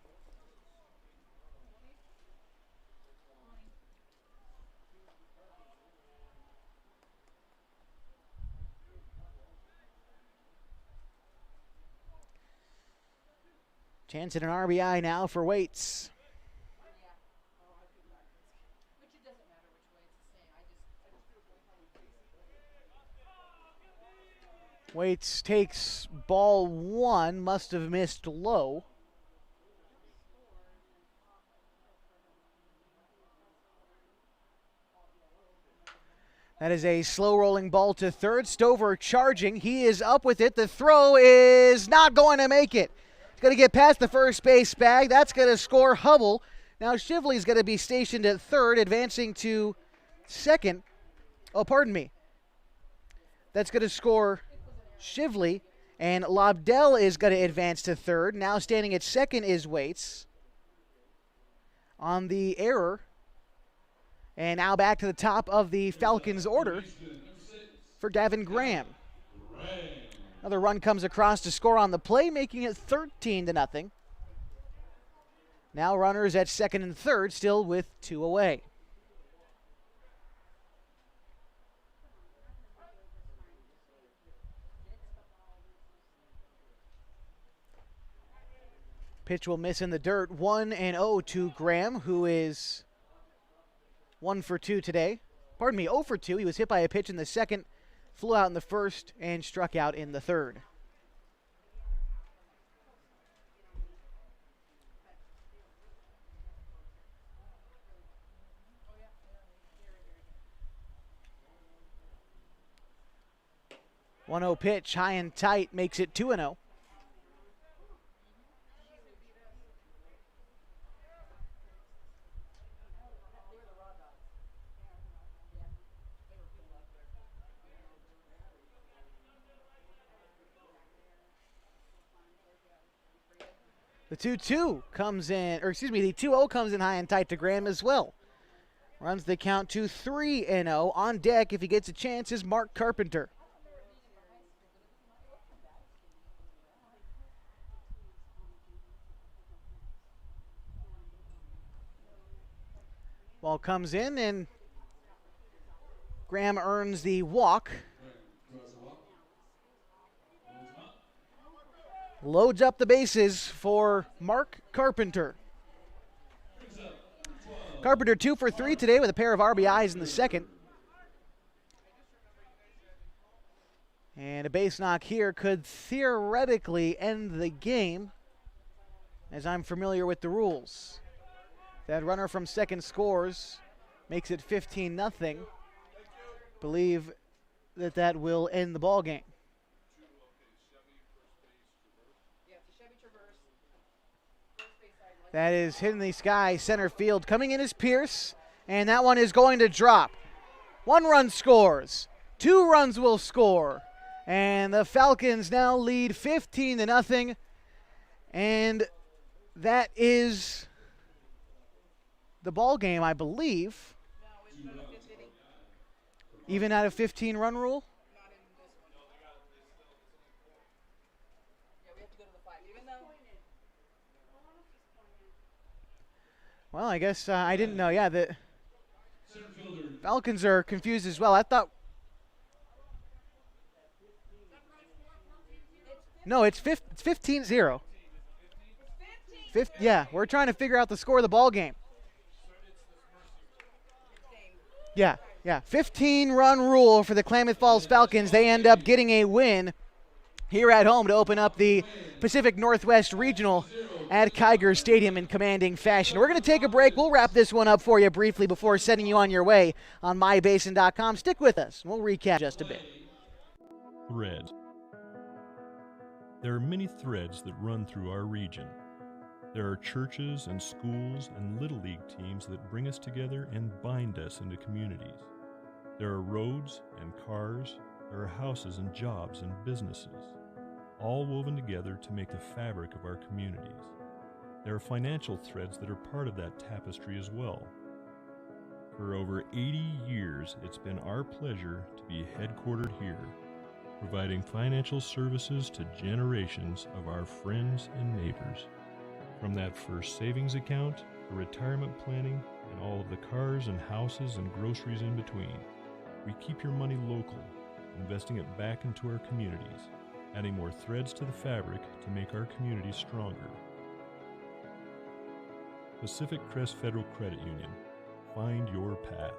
Speaker 1: Chance at an RBI now for Waits. Waits takes ball 1, must have missed low. That is a slow rolling ball to third. Stover charging. He is up with it. The throw is not going to make it. Going to get past the first base bag. That's going to score Hubble. Now Shively's going to be stationed at third, advancing to second. Oh, pardon me. That's going to score Shively, and Lobdell is going to advance to third. Now standing at second is Waits on the error. And now back to the top of the Falcons order for Gavin Graham. Another run comes across to score on the play, making it 13-0. Now runners at second and third, still with 2 away. Pitch will miss in the dirt. 1-0 to Graham, who is 1 for 2 today. pardon me, 0 for 2. He was hit by a pitch in the second, flew out in the first, and struck out in the third. One-0 pitch, high and tight, makes it 2-0. The 2-2 comes in, or excuse me, the 2-0 comes in high and tight to Graham as well. Runs the count to 3-0. On deck, if he gets a chance, is Mark Carpenter. Ball comes in, and Graham earns the walk. Loads up the bases for Mark Carpenter. Carpenter 2 for 3 today with a pair of RBIs in the second. And a base knock here could theoretically end the game, as I'm familiar with the rules. That runner from second scores, makes it 15-0. Believe that will end the ball game. That is hit in the sky, center field. Coming in is Pierce, and that one is going to drop. 1 run scores. 2 runs will score. And the Falcons now lead 15-0. And that is the ball game, I believe. Even out of 15-run rule? Well, I guess I didn't know. Yeah, the Falcons are confused as well. I thought. No, it's 15-0. Yeah, we're trying to figure out the score of the ball game. Yeah. 15-run rule for the Klamath Falls Falcons. They end up getting a win here at home to open up the Pacific Northwest Regional at Kiger Stadium in commanding fashion. We're going to take a break. We'll wrap this one up for you briefly before sending you on your way on mybasin.com. Stick with us. We'll recap just a bit.
Speaker 2: Threads. There are many threads that run through our region. There are churches and schools and Little League teams that bring us together and bind us into communities. There are roads and cars. There are houses and jobs and businesses, all woven together to make the fabric of our communities. There are financial threads that are part of that tapestry as well. For over 80 years, it's been our pleasure to be headquartered here, providing financial services to generations of our friends and neighbors. From that first savings account to retirement planning and all of the cars and houses and groceries in between, we keep your money local, investing it back into our communities, adding more threads to the fabric to make our communities stronger. Pacific Crest Federal Credit Union. Find your path.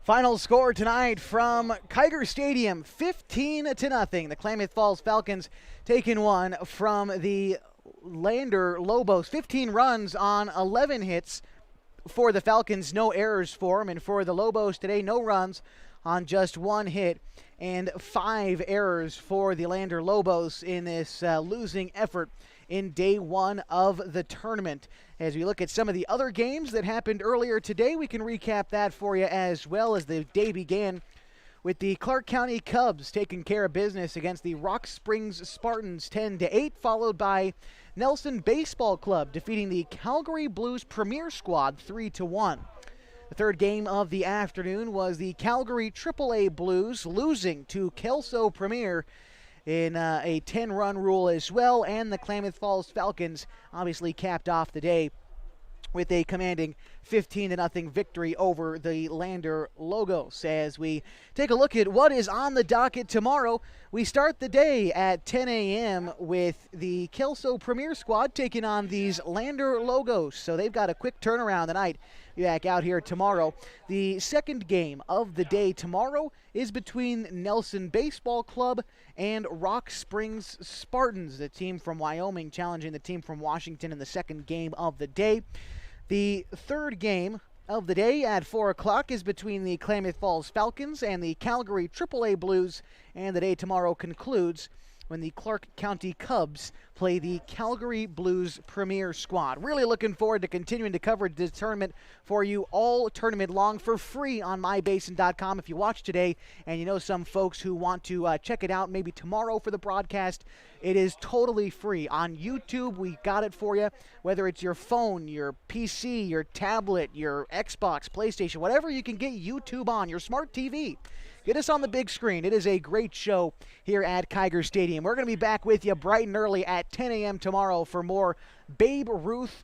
Speaker 1: Final score tonight from Kiger Stadium, 15-0. The Klamath Falls Falcons taking one from the LANDER Lobos. 15 runs on 11 hits for the Falcons, no errors for them. And for the Lobos today, no runs on just 1 hit and 5 errors for the LANDER Lobos in this losing effort in day 1 of the tournament. As we look at some of the other games that happened earlier today, we can recap that for you as well. As the day began with the Clark County Cubs taking care of business against the Rock Springs Spartans 10-8, followed by Nelson Baseball Club defeating the Calgary Blues Premier Squad 3-1. The third game of the afternoon was the Calgary AAA Blues losing to Kelso Premier in a 10-run rule as well, and the Klamath Falls Falcons obviously capped off the day with a commanding 15-0 victory over the Lander Logos. As we take a look at what is on the docket tomorrow, we start the day at 10 a.m. with the Kelso Premier Squad taking on these Lander Logos. So they've got a quick turnaround tonight. Be back out here tomorrow. The second game of the day tomorrow is between Nelson Baseball Club and Rock Springs Spartans, the team from Wyoming challenging the team from Washington in the second game of the day. The third game of the day at 4 o'clock is between the Klamath Falls Falcons and the Calgary AAA Blues, and the day tomorrow concludes when the Clark County Cubs play the Calgary Blues Premier Squad. Really looking forward to continuing to cover this tournament for you all tournament long for free on mybasin.com. If you watch today and you know some folks who want to check it out maybe tomorrow for the broadcast, it is totally free. On YouTube, we got it for you. Whether it's your phone, your PC, your tablet, your Xbox, PlayStation, whatever you can get YouTube on, your smart TV. Get us on the big screen. It is a great show here at Kiger Stadium. We're going to be back with you bright and early at 10 a.m. tomorrow for more Babe Ruth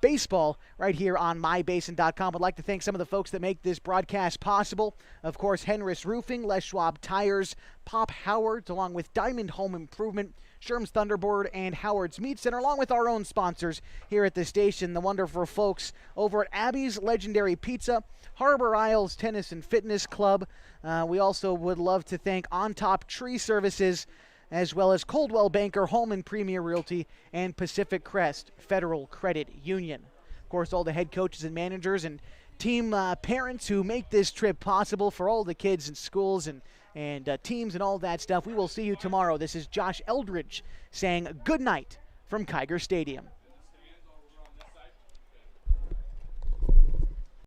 Speaker 1: baseball right here on mybasin.com. I'd like to thank some of the folks that make this broadcast possible. Of course, Henris Roofing, Les Schwab Tires, Pop Howard's, along with Diamond Home Improvement, Sherm's Thunderbird, and Howard's Meat Center, along with our own sponsors here at the station, the wonderful folks over at Abby's Legendary Pizza, Harbor Isles Tennis and Fitness Club. We also would love to thank On Top Tree Services, as well as Coldwell Banker, Home and Premier Realty, and Pacific Crest Federal Credit Union. Of course, all the head coaches and managers and team parents who make this trip possible for all the kids in schools and teams and all that stuff. We will see you tomorrow. This is Josh Eldridge saying good night from Kiger Stadium.